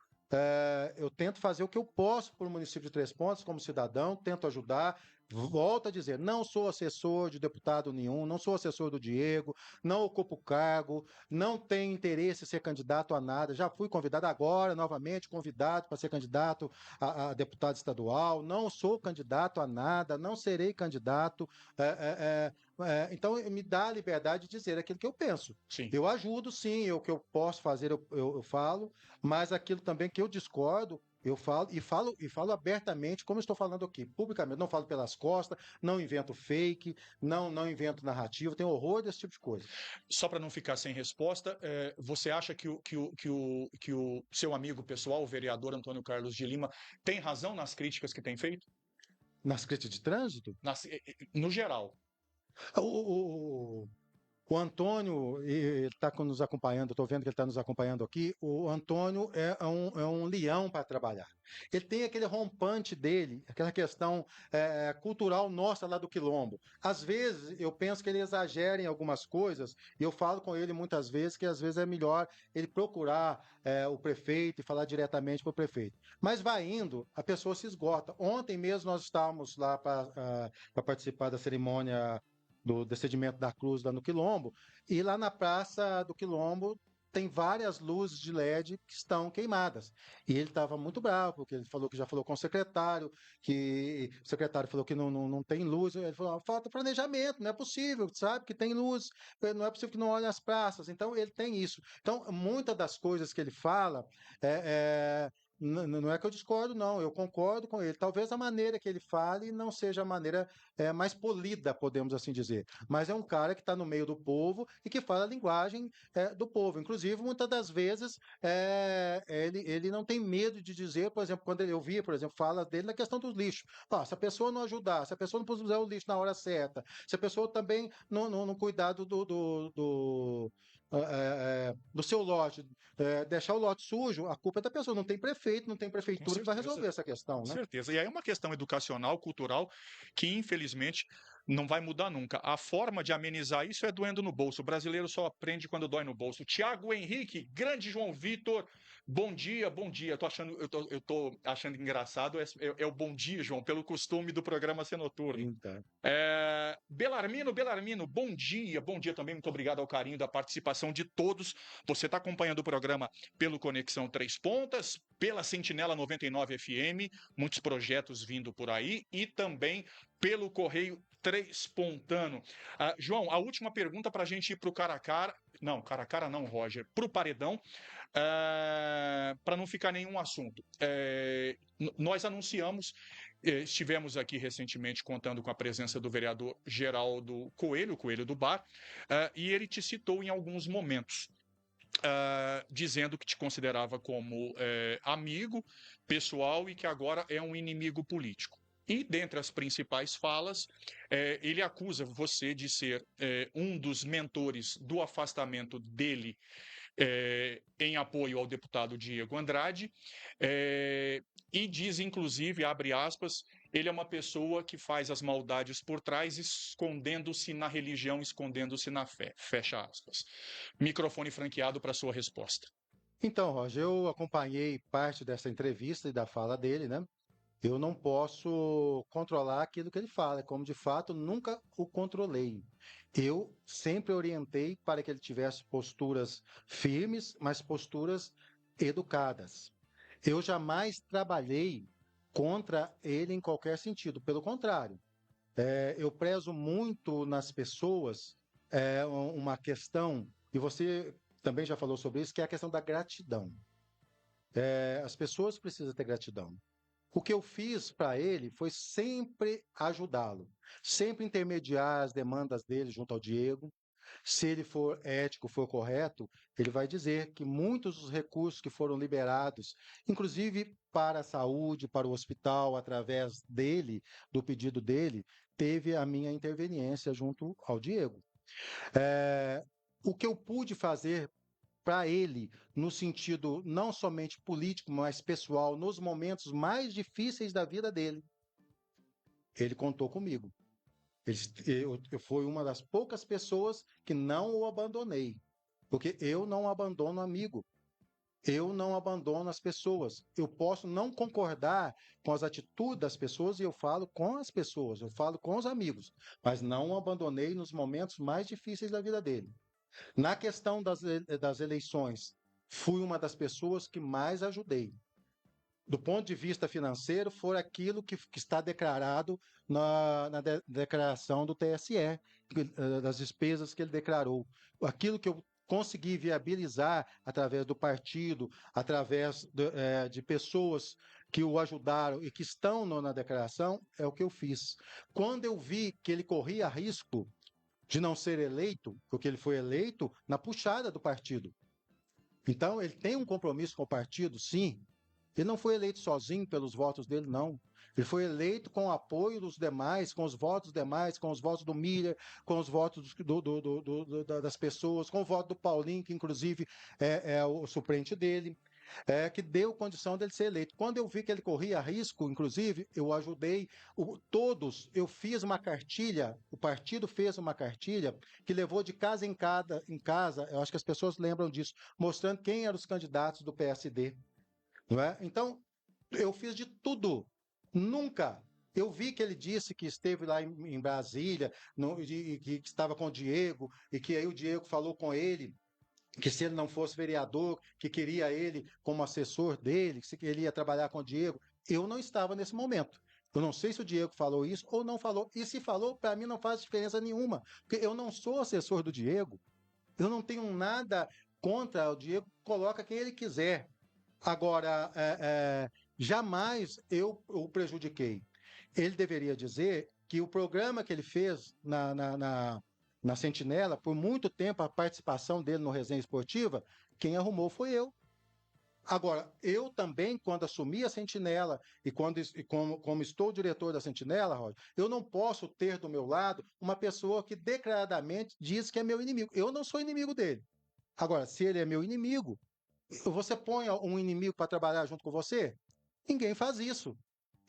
tento fazer o que eu posso para o município de Três Pontas como cidadão, tento ajudar. Volto a dizer, não sou assessor de deputado nenhum, não sou assessor do Diego, não ocupo cargo, não tenho interesse em ser candidato a nada. Já fui convidado agora, novamente, convidado para ser candidato a deputado estadual. Não sou candidato a nada, não serei candidato. Então, me dá a liberdade de dizer aquilo que eu penso. Sim. Eu ajudo, sim, o que eu posso fazer, eu falo, mas aquilo também que eu discordo, eu falo abertamente, como eu estou falando aqui, publicamente. Não falo pelas costas, não invento fake, não invento narrativa, tenho horror desse tipo de coisa. Só para não ficar sem resposta, você acha que o seu amigo pessoal, o vereador Antônio Carlos de Lima, tem razão nas críticas que tem feito? Nas críticas de trânsito? No geral. O Antônio está nos acompanhando, estou vendo que ele está nos acompanhando aqui. O Antônio é um leão para trabalhar. Ele tem aquele rompante dele, aquela questão cultural nossa lá do Quilombo. Às vezes, eu penso que ele exagera em algumas coisas, e eu falo com ele muitas vezes que às vezes é melhor ele procurar o prefeito e falar diretamente para o prefeito. Mas vai indo, a pessoa se esgota. Ontem mesmo nós estávamos lá para participar da cerimônia do descedimento da cruz lá no Quilombo, e lá na Praça do Quilombo tem várias luzes de LED que estão queimadas. E ele estava muito bravo, porque ele falou que já falou com o secretário, que o secretário falou que não tem luz. Ele falou, falta planejamento, não é possível, sabe, que tem luz, não é possível que não olhem as praças. Então, ele tem isso. Então, muitas das coisas que ele fala não é que eu discordo, não, eu concordo com ele. Talvez a maneira que ele fale não seja a maneira mais polida, podemos assim dizer. Mas é um cara que está no meio do povo e que fala a linguagem do povo. Inclusive, muitas das vezes, ele não tem medo de dizer, por exemplo, quando eu via, por exemplo, fala dele na questão do lixo. Ah, se a pessoa não ajudar, se a pessoa não puser o lixo na hora certa, se a pessoa também não cuidar do seu lote, deixar o lote sujo, a culpa é da pessoa. Não tem prefeito, não tem Com prefeitura que vai certeza. resolver essa questão, Com né? certeza. E aí é uma questão educacional, cultural, que infelizmente não vai mudar nunca. A forma de amenizar isso é doendo no bolso. O brasileiro só aprende quando dói no bolso. Tiago Henrique, grande João Vitor, bom dia, bom dia. Eu tô achando engraçado, é o bom dia, João, pelo costume do programa ser noturno. Então, Belarmino, bom dia também, muito obrigado ao carinho da participação de todos. Você está acompanhando o programa pelo Conexão Três Pontas, pela Sentinela 99 FM, muitos projetos vindo por aí, e também pelo Correio Três Pontano. João, a última pergunta para a gente ir para o cara a cara não, Roger, para o paredão, para não ficar nenhum assunto. Nós anunciamos. Estivemos aqui recentemente contando com a presença do vereador Geraldo Coelho, Coelho do Bar, e ele te citou em alguns momentos, dizendo que te considerava como amigo pessoal e que agora é um inimigo político. E dentre as principais falas, ele acusa você de ser um dos mentores do afastamento dele em apoio ao deputado Diego Andrade, e diz, inclusive, abre aspas, ele é uma pessoa que faz as maldades por trás, escondendo-se na religião, escondendo-se na fé, fecha aspas. Microfone franqueado para sua resposta. então, Roger, eu acompanhei parte dessa entrevista e da fala dele, né? Eu não posso controlar aquilo que ele fala, como de fato nunca o controlei. Eu sempre orientei para que ele tivesse posturas firmes, mas posturas educadas. Eu jamais trabalhei contra ele em qualquer sentido, pelo contrário. Eu prezo muito nas pessoas uma questão, e você também já falou sobre isso, que é a questão da gratidão. As pessoas precisam ter gratidão. O que eu fiz para ele foi sempre ajudá-lo, sempre intermediar as demandas dele junto ao Diego. Se ele for ético, for correto, ele vai dizer que muitos dos recursos que foram liberados, inclusive para a saúde, para o hospital, através dele, do pedido dele, teve a minha interveniência junto ao Diego. O que eu pude fazer para ele, no sentido não somente político, mas pessoal, nos momentos mais difíceis da vida dele, ele contou comigo. Eu fui uma das poucas pessoas que não o abandonei, porque eu não abandono amigo, eu não abandono as pessoas. Eu posso não concordar com as atitudes das pessoas e eu falo com as pessoas, eu falo com os amigos, mas não o abandonei nos momentos mais difíceis da vida dele. Na questão das eleições, fui uma das pessoas que mais ajudei. Do ponto de vista financeiro, foi aquilo que está declarado na declaração do TSE, das despesas que ele declarou. Aquilo que eu consegui viabilizar através do partido, através de pessoas que o ajudaram e que estão na declaração, é o que eu fiz. Quando eu vi que ele corria risco de não ser eleito, porque ele foi eleito na puxada do partido. Então, ele tem um compromisso com o partido, sim. Ele não foi eleito sozinho pelos votos dele, não. Ele foi eleito com o apoio dos demais, com os votos demais, com os votos do Miller, com os votos das pessoas, com o voto do Paulinho, que inclusive é o suplente dele, que deu condição dele ser eleito. Quando eu vi que ele corria risco, inclusive, eu ajudei todos. Eu fiz uma cartilha, o partido fez uma cartilha que levou de casa em casa, eu acho que as pessoas lembram disso, mostrando quem eram os candidatos do PSD. Não é? Então, eu fiz de tudo. Nunca. Eu vi que ele disse que esteve lá em Brasília, e que estava com o Diego, e que aí o Diego falou com ele que se ele não fosse vereador, que queria ele como assessor dele, que se ele ia trabalhar com o Diego. Eu não estava nesse momento. Eu não sei se o Diego falou isso ou não falou. E se falou, para mim não faz diferença nenhuma, porque eu não sou assessor do Diego. Eu não tenho nada contra o Diego, coloca quem ele quiser. Agora, jamais eu o prejudiquei. Ele deveria dizer que o programa que ele fez na Sentinela, por muito tempo, a participação dele no Resenha Esportiva, quem arrumou foi eu. Agora, eu também, quando assumi a Sentinela e como estou diretor da Sentinela, Roger, eu não posso ter do meu lado uma pessoa que declaradamente diz que é meu inimigo. Eu não sou inimigo dele. Agora, se ele é meu inimigo, você põe um inimigo para trabalhar junto com você? Ninguém faz isso.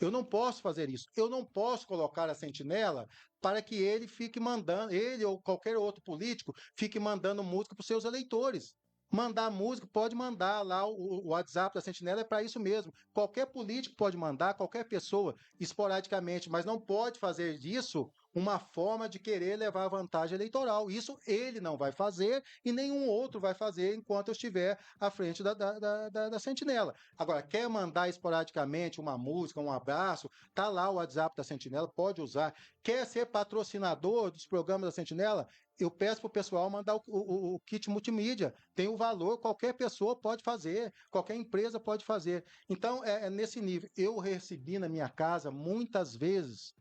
Eu não posso fazer isso. Eu não posso colocar a sentinela para que ele fique mandando, ele ou qualquer outro político, fique mandando música para os seus eleitores. Mandar música, pode mandar lá o WhatsApp da Sentinela, é para isso mesmo. Qualquer político pode mandar, qualquer pessoa, esporadicamente, mas não pode fazer disso uma forma de querer levar vantagem eleitoral. Isso ele não vai fazer e nenhum outro vai fazer enquanto eu estiver à frente da Sentinela. Agora, quer mandar esporadicamente uma música, um abraço, tá lá o WhatsApp da Sentinela, pode usar. Quer ser patrocinador dos programas da Sentinela? Eu peço para o pessoal mandar o kit multimídia. Tem o valor, qualquer pessoa pode fazer, qualquer empresa pode fazer. Então, é nesse nível. Eu recebi na minha casa muitas vezes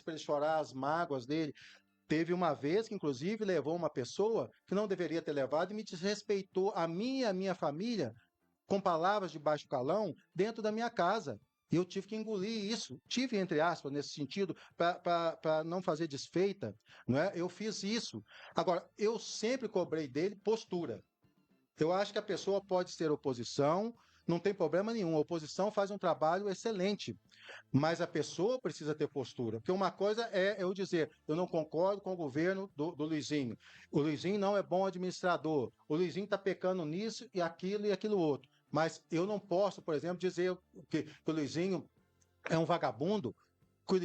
para ele chorar as mágoas dele. Teve uma vez que, inclusive, levou uma pessoa que não deveria ter levado e me desrespeitou a mim e a minha família com palavras de baixo calão dentro da minha casa. E eu tive que engolir isso, tive, entre aspas, nesse sentido, para não fazer desfeita, não é? Eu fiz isso. Agora, eu sempre cobrei dele postura. Eu acho que a pessoa pode ser oposição, não tem problema nenhum. A oposição faz um trabalho excelente, mas a pessoa precisa ter postura. Porque uma coisa é eu dizer, eu não concordo com o governo do Luizinho. O Luizinho não é bom administrador. O Luizinho está pecando nisso e aquilo outro. Mas eu não posso, por exemplo, dizer que o Luizinho é um vagabundo, que o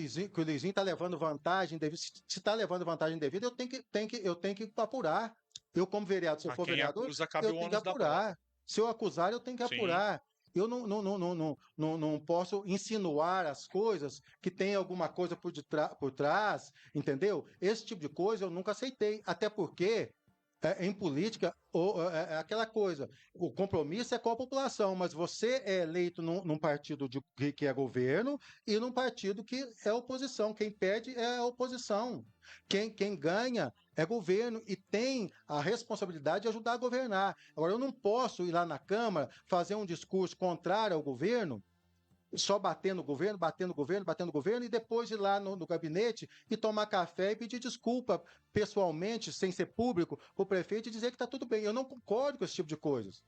Luizinho está levando vantagem indevida. Se está levando vantagem indevida, eu tenho que apurar. Eu, como vereador, se eu A for quem vereador, acusa, cabe eu o tenho que ônus da prova. apurar. Se eu acusar, eu tenho que Sim. apurar. Eu não posso insinuar as coisas que tem alguma coisa por trás, entendeu? Esse tipo de coisa eu nunca aceitei. Até porque em política, é aquela coisa, o compromisso é com a população, mas você é eleito num partido que é governo e num partido que é oposição. Quem perde é a oposição. Quem ganha é governo e tem a responsabilidade de ajudar a governar. Agora, eu não posso ir lá na Câmara fazer um discurso contrário ao governo só batendo no governo, batendo no governo, batendo no governo, e depois ir lá no gabinete e tomar café e pedir desculpa pessoalmente, sem ser público, para o prefeito e dizer que está tudo bem. Eu não concordo com esse tipo de coisas.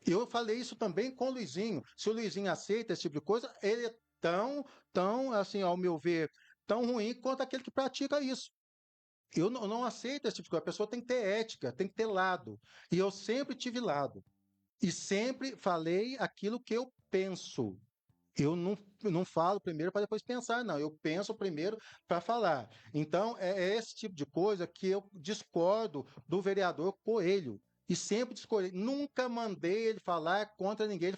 Eu falei isso também com o Luizinho. Se o Luizinho aceita esse tipo de coisa, ele é tão, assim, ao meu ver, tão ruim quanto aquele que pratica isso. Eu não aceito esse tipo de coisa. A pessoa tem que ter ética, tem que ter lado. E eu sempre tive lado. E sempre falei aquilo que eu penso. Eu não falo primeiro para depois pensar, não. Eu penso primeiro para falar. Então, é esse tipo de coisa que eu discordo do vereador Coelho. E sempre discordei. Nunca mandei ele falar contra ninguém. Ele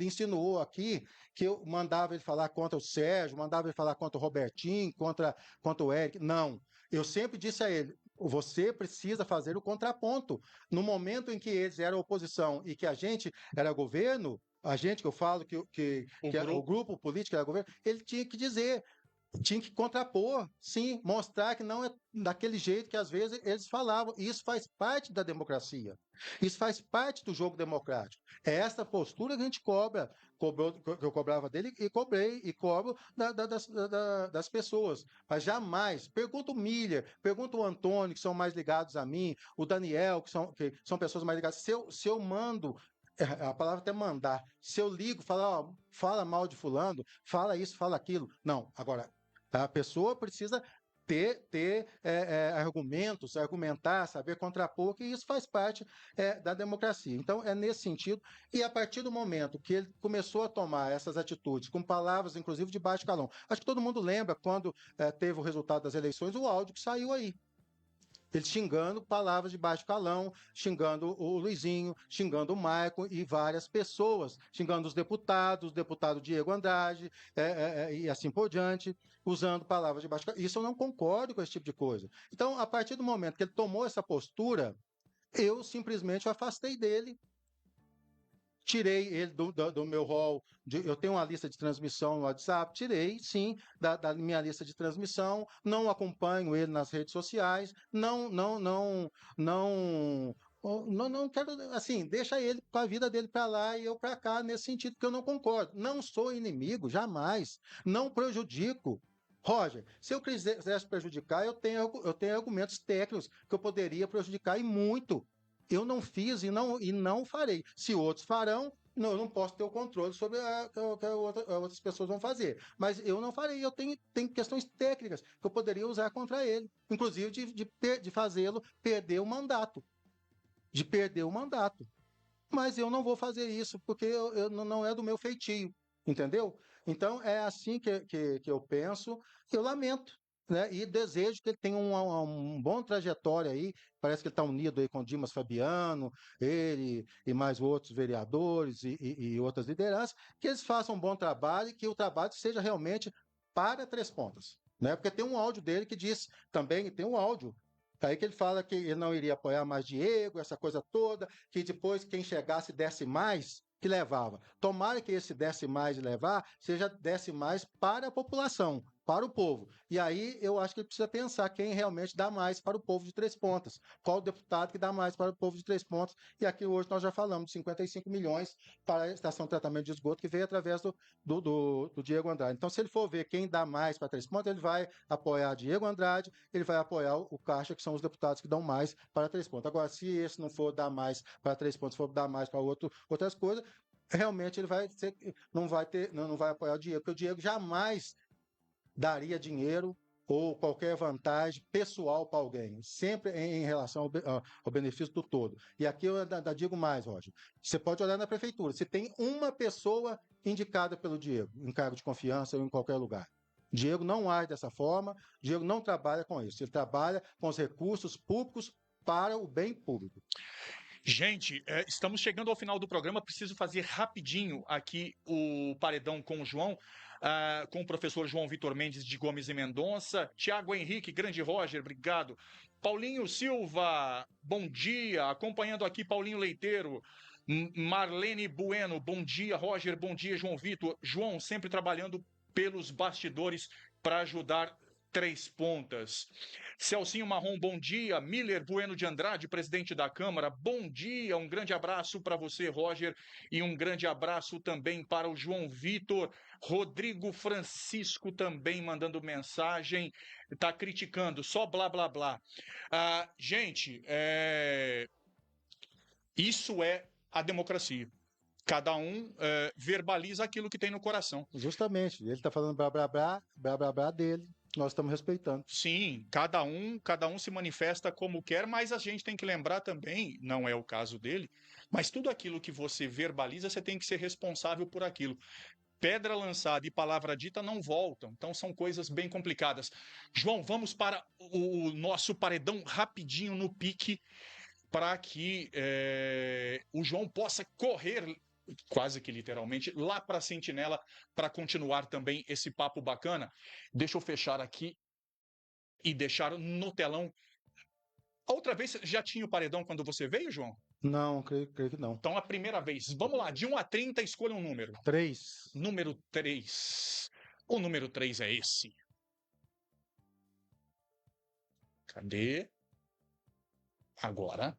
insinuou aqui que eu mandava ele falar contra o Sérgio, mandava ele falar contra o Robertinho, contra o Eric. Não. Eu sempre disse a ele: você precisa fazer o contraponto. No momento em que eles eram oposição e que a gente era governo, a gente que eu falo que o grupo político era governo, ele tinha que dizer, tinha que contrapor, sim, mostrar que não é daquele jeito que às vezes eles falavam. E isso faz parte da democracia. Isso faz parte do jogo democrático. É essa postura que a gente que eu cobrava dele e cobrei e cobro das pessoas. Mas jamais, pergunta o Miller, pergunta o Antônio, que são mais ligados a mim, o Daniel, que são pessoas mais ligadas. Se eu mando a palavra até mandar. Se eu ligo, fala mal de fulano, fala isso, fala aquilo. Não, agora, a pessoa precisa ter argumentos, argumentar, saber contrapor, que isso faz parte da democracia. Então, é nesse sentido. E a partir do momento que ele começou a tomar essas atitudes, com palavras, inclusive, de baixo calão, acho que todo mundo lembra quando teve o resultado das eleições, o áudio que saiu aí. Ele xingando palavras de baixo calão, xingando o Luizinho, xingando o Maicon e várias pessoas, xingando os deputados, o deputado Diego Andrade, e assim por diante, usando palavras de baixo calão. Isso eu não concordo com esse tipo de coisa. Então, a partir do momento que ele tomou essa postura, eu simplesmente o afastei dele. tirei ele do meu hall. Eu tenho uma lista de transmissão no WhatsApp, tirei, sim, da minha lista de transmissão. Não acompanho ele nas redes sociais. Não quero, assim, deixa ele com a vida dele para lá e eu para cá, nesse sentido, porque eu não concordo. Não sou inimigo, jamais. Não prejudico. Roger, se eu quisesse prejudicar, eu tenho argumentos técnicos que eu poderia prejudicar e muito. Eu não fiz e não farei. Se outros farão, não, eu não posso ter o controle sobre o que outras pessoas vão fazer. Mas eu não farei. Tenho questões técnicas que eu poderia usar contra ele, inclusive de fazê-lo perder o mandato. De perder o mandato. Mas eu não vou fazer isso, porque não é do meu feitio, entendeu? Então, é assim que eu penso, eu lamento, né? E desejo que ele tenha um bom trajetória aí, parece que ele está unido aí com Dimas Fabiano, ele e mais outros vereadores e outras lideranças, que eles façam um bom trabalho e que o trabalho seja realmente para Três Pontas, né? Porque tem um áudio dele que diz, também tem um áudio, aí que ele fala que ele não iria apoiar mais Diego, essa coisa toda, que depois quem chegasse desse mais, que levava. Tomara que esse desse mais de levar, seja desse mais para a população, para o povo. E aí eu acho que ele precisa pensar quem realmente dá mais para o povo de Três Pontas. Qual o deputado que dá mais para o povo de Três Pontas? E aqui hoje nós já falamos de 55 milhões para a estação de tratamento de esgoto, que veio através do Diego Andrade. Então, se ele for ver quem dá mais para Três Pontas, ele vai apoiar Diego Andrade, ele vai apoiar o Caixa, que são os deputados que dão mais para Três Pontas. Agora, se esse não for dar mais para Três Pontas, for dar mais para outras coisas, realmente ele não vai apoiar o Diego, porque o Diego jamais daria dinheiro ou qualquer vantagem pessoal para alguém, sempre em relação ao benefício do todo. E aqui eu ainda digo mais, Roger. Você pode olhar na prefeitura, se tem uma pessoa indicada pelo Diego, em cargo de confiança ou em qualquer lugar. Diego não age dessa forma, Diego não trabalha com isso. Ele trabalha com os recursos públicos para o bem público. Gente, estamos chegando ao final do programa. Preciso fazer rapidinho aqui o paredão com o João, com o professor João Vitor Mendes de Gomes e Mendonça. Tiago Henrique, grande Roger, obrigado. Paulinho Silva, bom dia. Acompanhando aqui Paulinho Leiteiro. Marlene Bueno, bom dia, Roger, bom dia, João Vitor. João, sempre trabalhando pelos bastidores para ajudar Três Pontas. Celcinho Marrom, bom dia. Miller Bueno de Andrade, presidente da Câmara, bom dia. Um grande abraço para você, Roger, e um grande abraço também para o João Vitor. Rodrigo Francisco também mandando mensagem, está criticando, só blá blá blá. Gente, isso é a democracia. Cada um verbaliza aquilo que tem no coração. Justamente, ele está falando blá blá blá dele. Nós estamos respeitando. Sim, cada um se manifesta como quer, mas a gente tem que lembrar também, não é o caso dele, mas tudo aquilo que você verbaliza, você tem que ser responsável por aquilo. Pedra lançada e palavra dita não voltam, então são coisas bem complicadas. João, vamos para o nosso paredão rapidinho no pique, para que o João possa correr quase que literalmente, lá para a Sentinela, para continuar também esse papo bacana. Deixa eu fechar aqui e deixar no telão. A outra vez já tinha o paredão quando você veio, João? Não, creio que não. Então, a primeira vez. Vamos lá, de 1 a 30, escolha um número. 3. Número 3. O número 3 é esse. Cadê? Agora.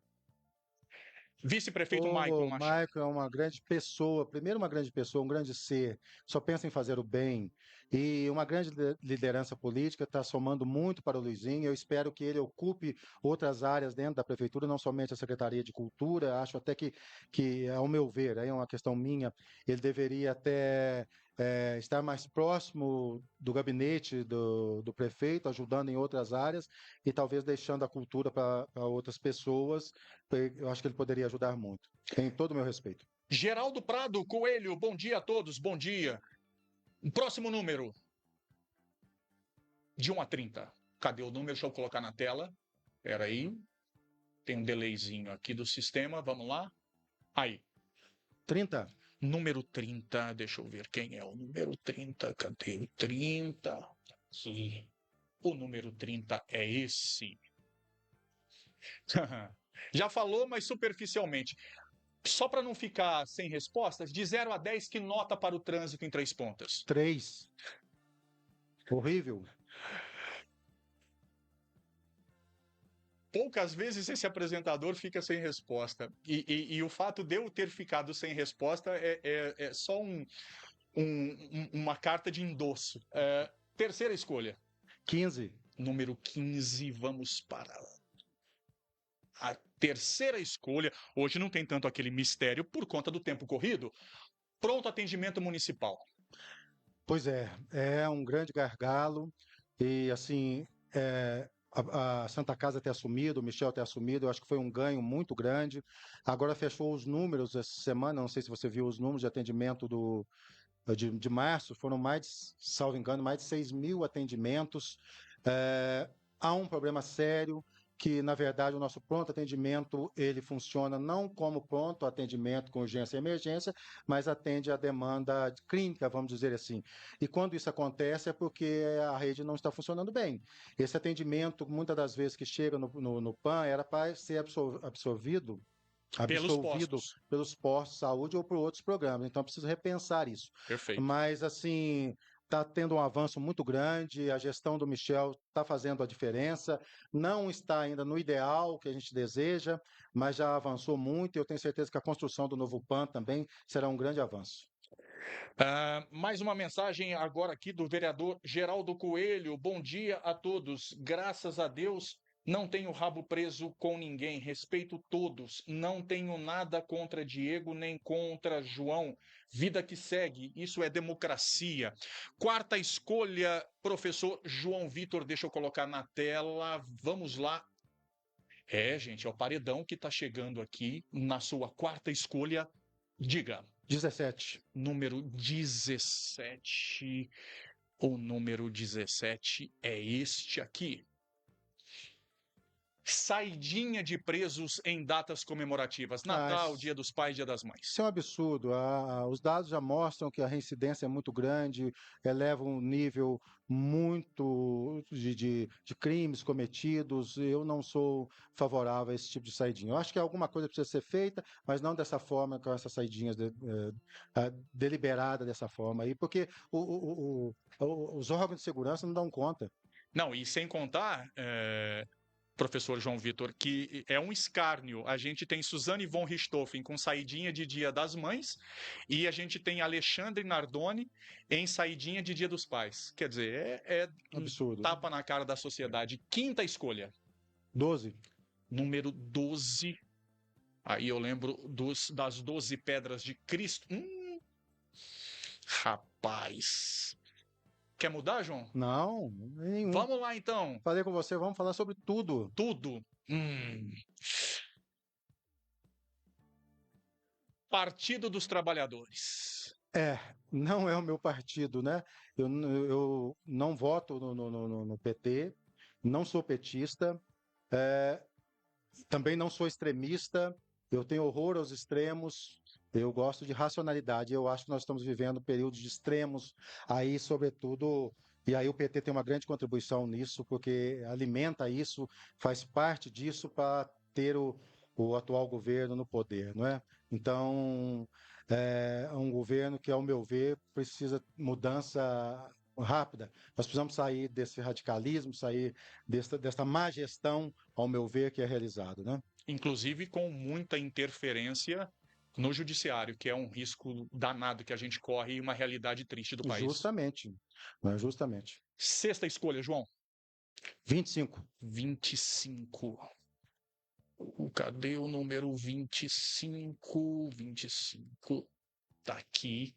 Vice-prefeito Maicon Machado. Maicon é uma grande pessoa, primeiro uma grande pessoa, um grande ser, só pensa em fazer o bem, e uma grande liderança política, está somando muito para o Luizinho. Eu espero que ele ocupe outras áreas dentro da prefeitura, não somente a Secretaria de Cultura. Acho até que ao meu ver, aí é uma questão minha, ele deveria até estar mais próximo do gabinete do prefeito, ajudando em outras áreas e talvez deixando a cultura para outras pessoas. Eu acho que ele poderia ajudar muito. Tem todo o meu respeito. Geraldo Prado Coelho, bom dia a todos, bom dia. Próximo número. De 1 a 30. Cadê o número? Deixa eu colocar na tela. Espera aí. Tem um delayzinho aqui do sistema, vamos lá. Aí. 30. Número 30, deixa eu ver quem é o número 30. Cadê o 30? Aqui. O número 30 é esse. Já falou, mas superficialmente. Só para não ficar sem respostas, de 0 a 10, que nota para o trânsito em Três Pontas? 3. Horrível. Poucas vezes esse apresentador fica sem resposta. E o fato de eu ter ficado sem resposta é só uma carta de endosso. Terceira escolha. 15. Número 15, vamos para a terceira escolha. Hoje não tem tanto aquele mistério por conta do tempo corrido. Pronto atendimento municipal. Pois é um grande gargalo e assim, a Santa Casa ter assumido, o Michel ter assumido, eu acho que foi um ganho muito grande. Agora fechou os números essa semana, não sei se você viu os números de atendimento de março, foram salvo engano, mais de 6 mil atendimentos. Há um problema sério, que na verdade o nosso pronto atendimento ele funciona não como pronto atendimento com urgência e emergência, mas atende a demanda clínica, vamos dizer assim. E quando isso acontece é porque a rede não está funcionando bem. Esse atendimento, muitas das vezes que chega no PAN, era para ser absolvido pelos postos de saúde ou por outros programas. Então, precisa repensar isso. Perfeito. Mas, assim, está tendo um avanço muito grande, a gestão do Michel está fazendo a diferença, não está ainda no ideal que a gente deseja, mas já avançou muito e eu tenho certeza que a construção do novo PAN também será um grande avanço. Mais uma mensagem agora aqui do vereador Geraldo Coelho. Bom dia a todos. Graças a Deus, não tenho rabo preso com ninguém. Respeito todos. Não tenho nada contra Diego nem contra João. Vida que segue. Isso é democracia. Quarta escolha, professor João Vitor. Deixa eu colocar na tela. Vamos lá. Gente, é o paredão que está chegando aqui na sua quarta escolha. Diga. 17. Número 17. O número 17 é este aqui. Saidinha de presos em datas comemorativas. Natal, Dia dos Pais, Dia das Mães. Isso é um absurdo. Os dados já mostram que a reincidência é muito grande, eleva um nível muito de crimes cometidos. Eu não sou favorável a esse tipo de saidinha. Eu acho que alguma coisa precisa ser feita, mas não dessa forma, com essas saidinhas deliberadas dessa forma aí, porque os órgãos de segurança não dão conta. Não, e sem contar, professor João Vitor, que é um escárnio. A gente tem Suzane von Richthofen com saidinha de Dia das Mães e a gente tem Alexandre Nardoni em saidinha de Dia dos Pais. Quer dizer, absurdo. Tapa na cara da sociedade. Quinta escolha. 12. Número 12. Aí eu lembro das 12 pedras de Cristo. Rapaz. Quer mudar, João? Não, nenhum. Vamos lá, então. Falei com você, vamos falar sobre tudo. Tudo. Partido dos Trabalhadores. Não é o meu partido, né? Eu não voto no PT, não sou petista, também não sou extremista, eu tenho horror aos extremos, eu gosto de racionalidade. Eu acho que nós estamos vivendo períodos de extremos aí, sobretudo, e aí o PT tem uma grande contribuição nisso, porque alimenta isso, faz parte disso para ter o atual governo no poder, não é? Então, é um governo que, ao meu ver, precisa mudança rápida. Nós precisamos sair desse radicalismo, sair desta má gestão, ao meu ver, que é realizado, né? Inclusive com muita interferência no judiciário, que é um risco danado que a gente corre e uma realidade triste do país. Justamente. Sexta escolha, João. 25. 25. Cadê o número 25? 25. Tá aqui.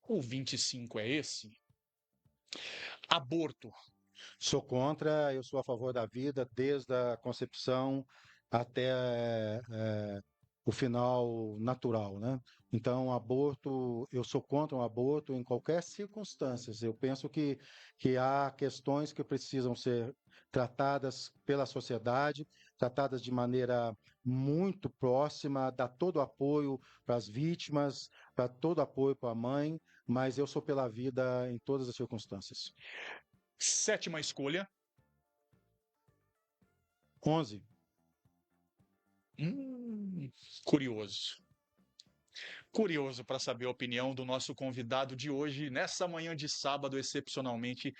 O 25 é esse? Aborto. Sou contra, eu sou a favor da vida, desde a concepção até o final natural, né? Então, aborto, eu sou contra um aborto em qualquer circunstância. Eu penso que há questões que precisam ser tratadas pela sociedade, tratadas de maneira muito próxima, dar todo o apoio para as vítimas, para todo o apoio para a mãe, mas eu sou pela vida em todas as circunstâncias. Sétima escolha. 11. Curioso. curioso para saber a opinião do nosso convidado de hoje, nessa manhã de sábado, excepcionalmente.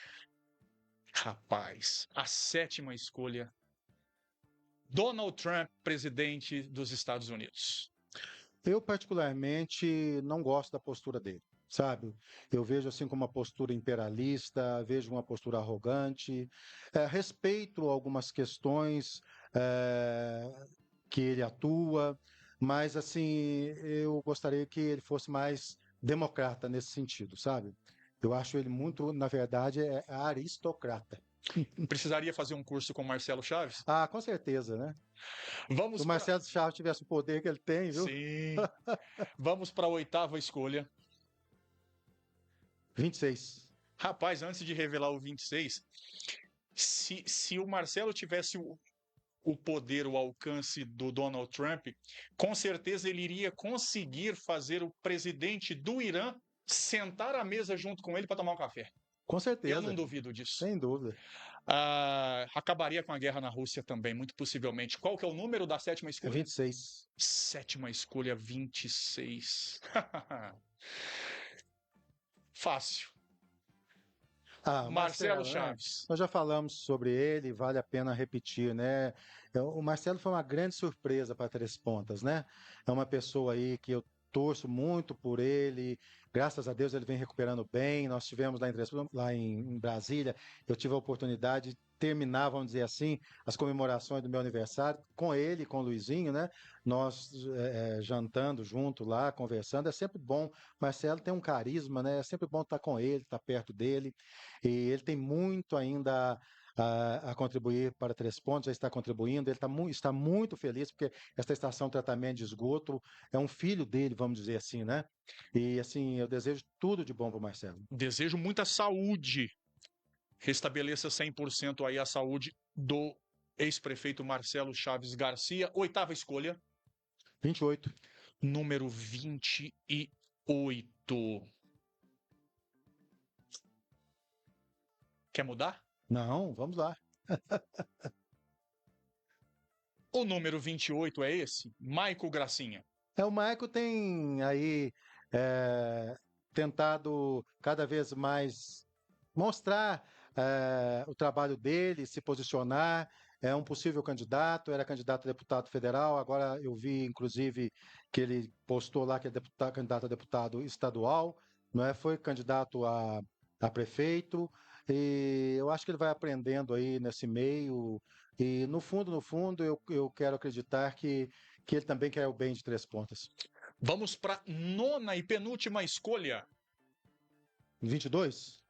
Rapaz, a 7ª escolha, Donald Trump, presidente dos Estados Unidos. Eu, particularmente, não gosto da postura dele, sabe? Eu vejo assim como uma postura imperialista, vejo uma postura arrogante, respeito algumas questões que ele atua, mas assim, eu gostaria que ele fosse mais democrata nesse sentido, sabe? Eu acho ele muito, na verdade, aristocrata. Precisaria fazer um curso com Marcelo Chaves? Ah, com certeza, né? Se Vamos o para. Marcelo Chaves tivesse o poder que ele tem, viu? Sim. Vamos para a 8ª escolha. 26. Rapaz, antes de revelar o 26, se o Marcelo tivesse o poder, o alcance do Donald Trump, com certeza ele iria conseguir fazer o presidente do Irã sentar à mesa junto com ele para tomar um café. Com Eu não certeza, duvido disso. sem dúvida. Acabaria com a guerra na Rússia também, muito possivelmente. Qual que é o número da 7ª É escolha? 26. 7ª escolha, 26. Fácil. Ah, Marcelo Marcelo, né? Chaves. Nós já falamos sobre ele, vale a pena repetir, né? O Marcelo foi uma grande surpresa para Três Pontas, né? É uma pessoa aí que eu torço muito por ele. Graças a Deus ele vem recuperando bem. Nós tivemos lá em Brasília, eu tive a oportunidade de terminar, vamos dizer assim, as comemorações do meu aniversário com ele, com o Luizinho, né? Nós jantando junto lá, conversando. É sempre bom. Marcelo tem um carisma, né? É sempre bom estar com ele, estar perto dele. E ele tem muito ainda a contribuir para Três Pontos, já está contribuindo, ele está muito feliz, porque esta estação de tratamento de esgoto é um filho dele, vamos dizer assim, né? E assim, eu desejo tudo de bom para o Marcelo. Desejo muita saúde. Restabeleça 100% aí a saúde do ex-prefeito Marcelo Chaves Garcia. 8ª escolha. 28. Número 28. Quer mudar? Não, vamos lá. O número 28 é esse? Maico Gracinha. O Maico tem aí tentado cada vez mais mostrar o trabalho dele, se posicionar. É um possível candidato, era candidato a deputado federal, agora eu vi, inclusive, que ele postou lá que é candidato a deputado estadual, não é? Foi candidato a prefeito, e eu acho que ele vai aprendendo aí nesse meio, e no fundo, eu quero acreditar que ele também quer o bem de Três Pontas. Vamos para a 9ª e penúltima escolha. 22?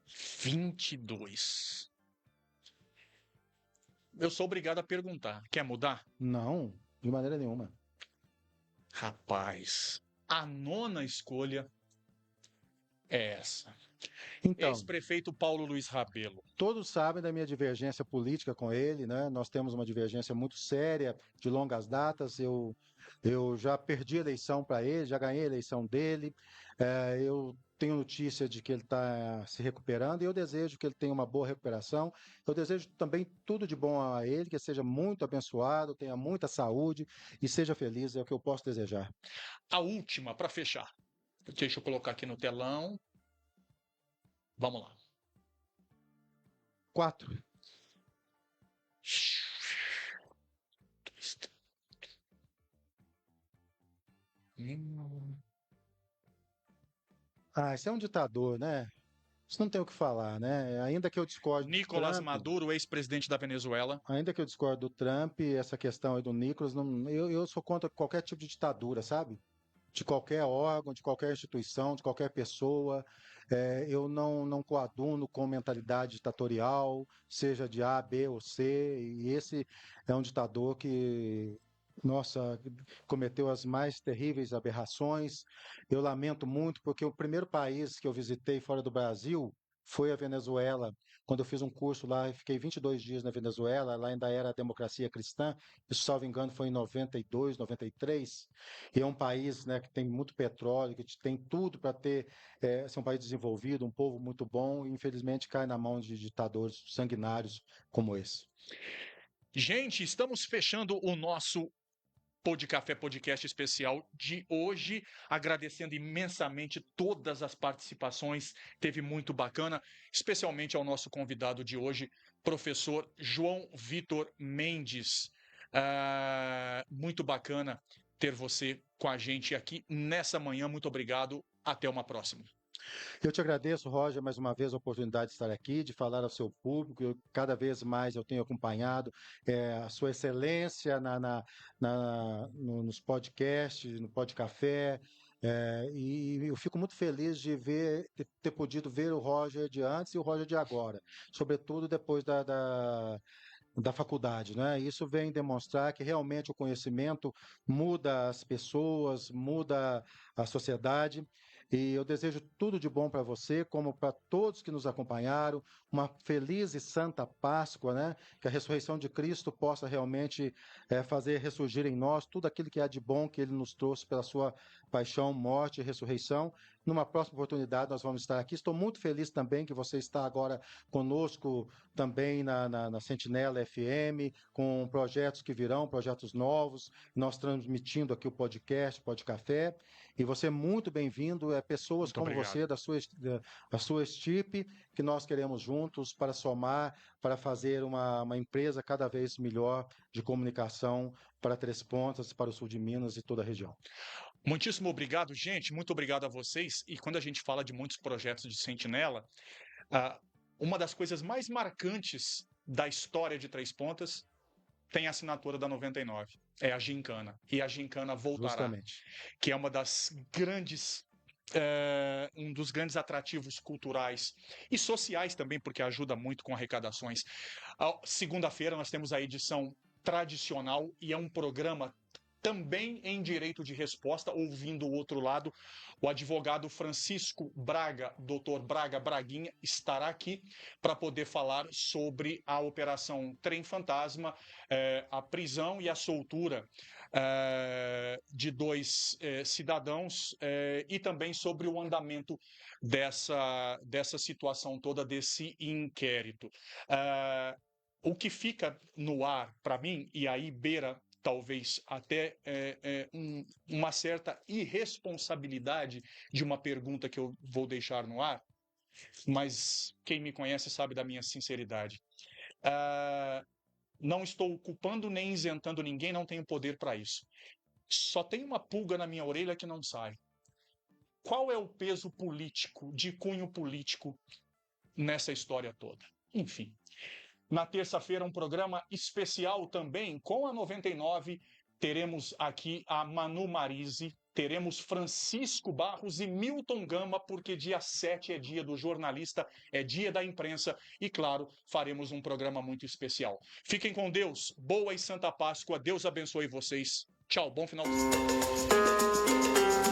22. Eu sou obrigado a perguntar. Quer mudar? Não, de maneira nenhuma. Rapaz, a 9ª escolha é essa. Então, Ex-prefeito Paulo Luiz Rabelo. todos sabem da minha divergência política com ele, né? Nós temos uma divergência muito séria, de longas datas. Eu já perdi a eleição para ele, já ganhei a eleição dele. Eu tenho notícia de que ele está se recuperando e eu desejo que ele tenha uma boa recuperação. Eu desejo também tudo de bom a ele, que seja muito abençoado, tenha muita saúde e seja feliz, é o que eu posso desejar. A última, para fechar. Deixa eu colocar aqui no telão. Vamos lá. 4. Esse é um ditador, né? Isso não tem o que falar, né? Ainda que eu discorde do Nicolás Trump, Maduro, ex-presidente da Venezuela. ainda que eu discorde do Trump, essa questão aí do Nicolas, eu sou contra qualquer tipo de ditadura, sabe? De qualquer órgão, de qualquer instituição, de qualquer pessoa. Eu não coaduno com mentalidade ditatorial, seja de A, B ou C, e esse é um ditador que, nossa, cometeu as mais terríveis aberrações. Eu lamento muito, porque o primeiro país que eu visitei fora do Brasil foi a Venezuela. Quando eu fiz um curso lá, eu fiquei 22 dias na Venezuela, lá ainda era a democracia cristã, isso, salvo engano, foi em 92, 93, e é um país, né, que tem muito petróleo, que tem tudo para ser um país desenvolvido, um povo muito bom, e infelizmente cai na mão de ditadores sanguinários como esse. Gente, estamos fechando o nosso Pod Café Podcast especial de hoje, agradecendo imensamente todas as participações, teve muito bacana, especialmente ao nosso convidado de hoje, professor João Vitor Mendes. Muito bacana ter você com a gente aqui nessa manhã, muito obrigado, até uma próxima. Eu te agradeço, Roger, mais uma vez a oportunidade de estar aqui, de falar ao seu público. Cada vez mais eu tenho acompanhado a sua excelência nos podcasts, no Podcafé. E eu fico muito feliz de ter podido ver o Roger de antes e o Roger de agora, sobretudo depois da faculdade, né? Isso vem demonstrar que realmente o conhecimento muda as pessoas, muda a sociedade. E eu desejo tudo de bom para você, como para todos que nos acompanharam, uma feliz e santa Páscoa, né? Que a ressurreição de Cristo possa realmente fazer ressurgir em nós tudo aquilo que há de bom que Ele nos trouxe pela sua paixão, morte e ressurreição. Numa próxima oportunidade nós vamos estar aqui. Estou muito feliz também que você está agora conosco também na Sentinela FM, com projetos que virão, projetos novos, nós transmitindo aqui o podcast, Podcafé. E você é muito bem-vindo, pessoas Muito como obrigado. você, da sua estipe, que nós queremos juntos para somar, para fazer uma empresa cada vez melhor de comunicação para Três Pontas, para o sul de Minas e toda a região. Muitíssimo obrigado, gente, muito obrigado a vocês. E quando a gente fala de muitos projetos de Sentinela, uma das coisas mais marcantes da história de Três Pontas tem a assinatura da 99, é a Gincana. E a Gincana voltará, Justamente. que é uma das grandes um dos grandes atrativos culturais e sociais também, porque ajuda muito com arrecadações. Segunda-feira nós temos a edição tradicional e é um programa também em direito de resposta, ouvindo o outro lado. O advogado Francisco Braga, doutor Braga Braguinha, estará aqui para poder falar sobre a operação Trem Fantasma, a prisão e a soltura de dois cidadãos e também sobre o andamento dessa situação toda, desse inquérito. O que fica no ar para mim, e aí beira talvez até uma certa irresponsabilidade de uma pergunta que eu vou deixar no ar, mas quem me conhece sabe da minha sinceridade. Não estou culpando nem isentando ninguém, não tenho poder para isso. Só tem uma pulga na minha orelha que não sai. Qual é o peso político, de cunho político, nessa história toda? Enfim. Na terça-feira, um programa especial também com a 99. Teremos aqui a Manu Marise, teremos Francisco Barros e Milton Gama, porque dia 7 é dia do jornalista, é dia da imprensa e, claro, faremos um programa muito especial. Fiquem com Deus, boa e santa Páscoa, Deus abençoe vocês. Tchau, bom final de semana.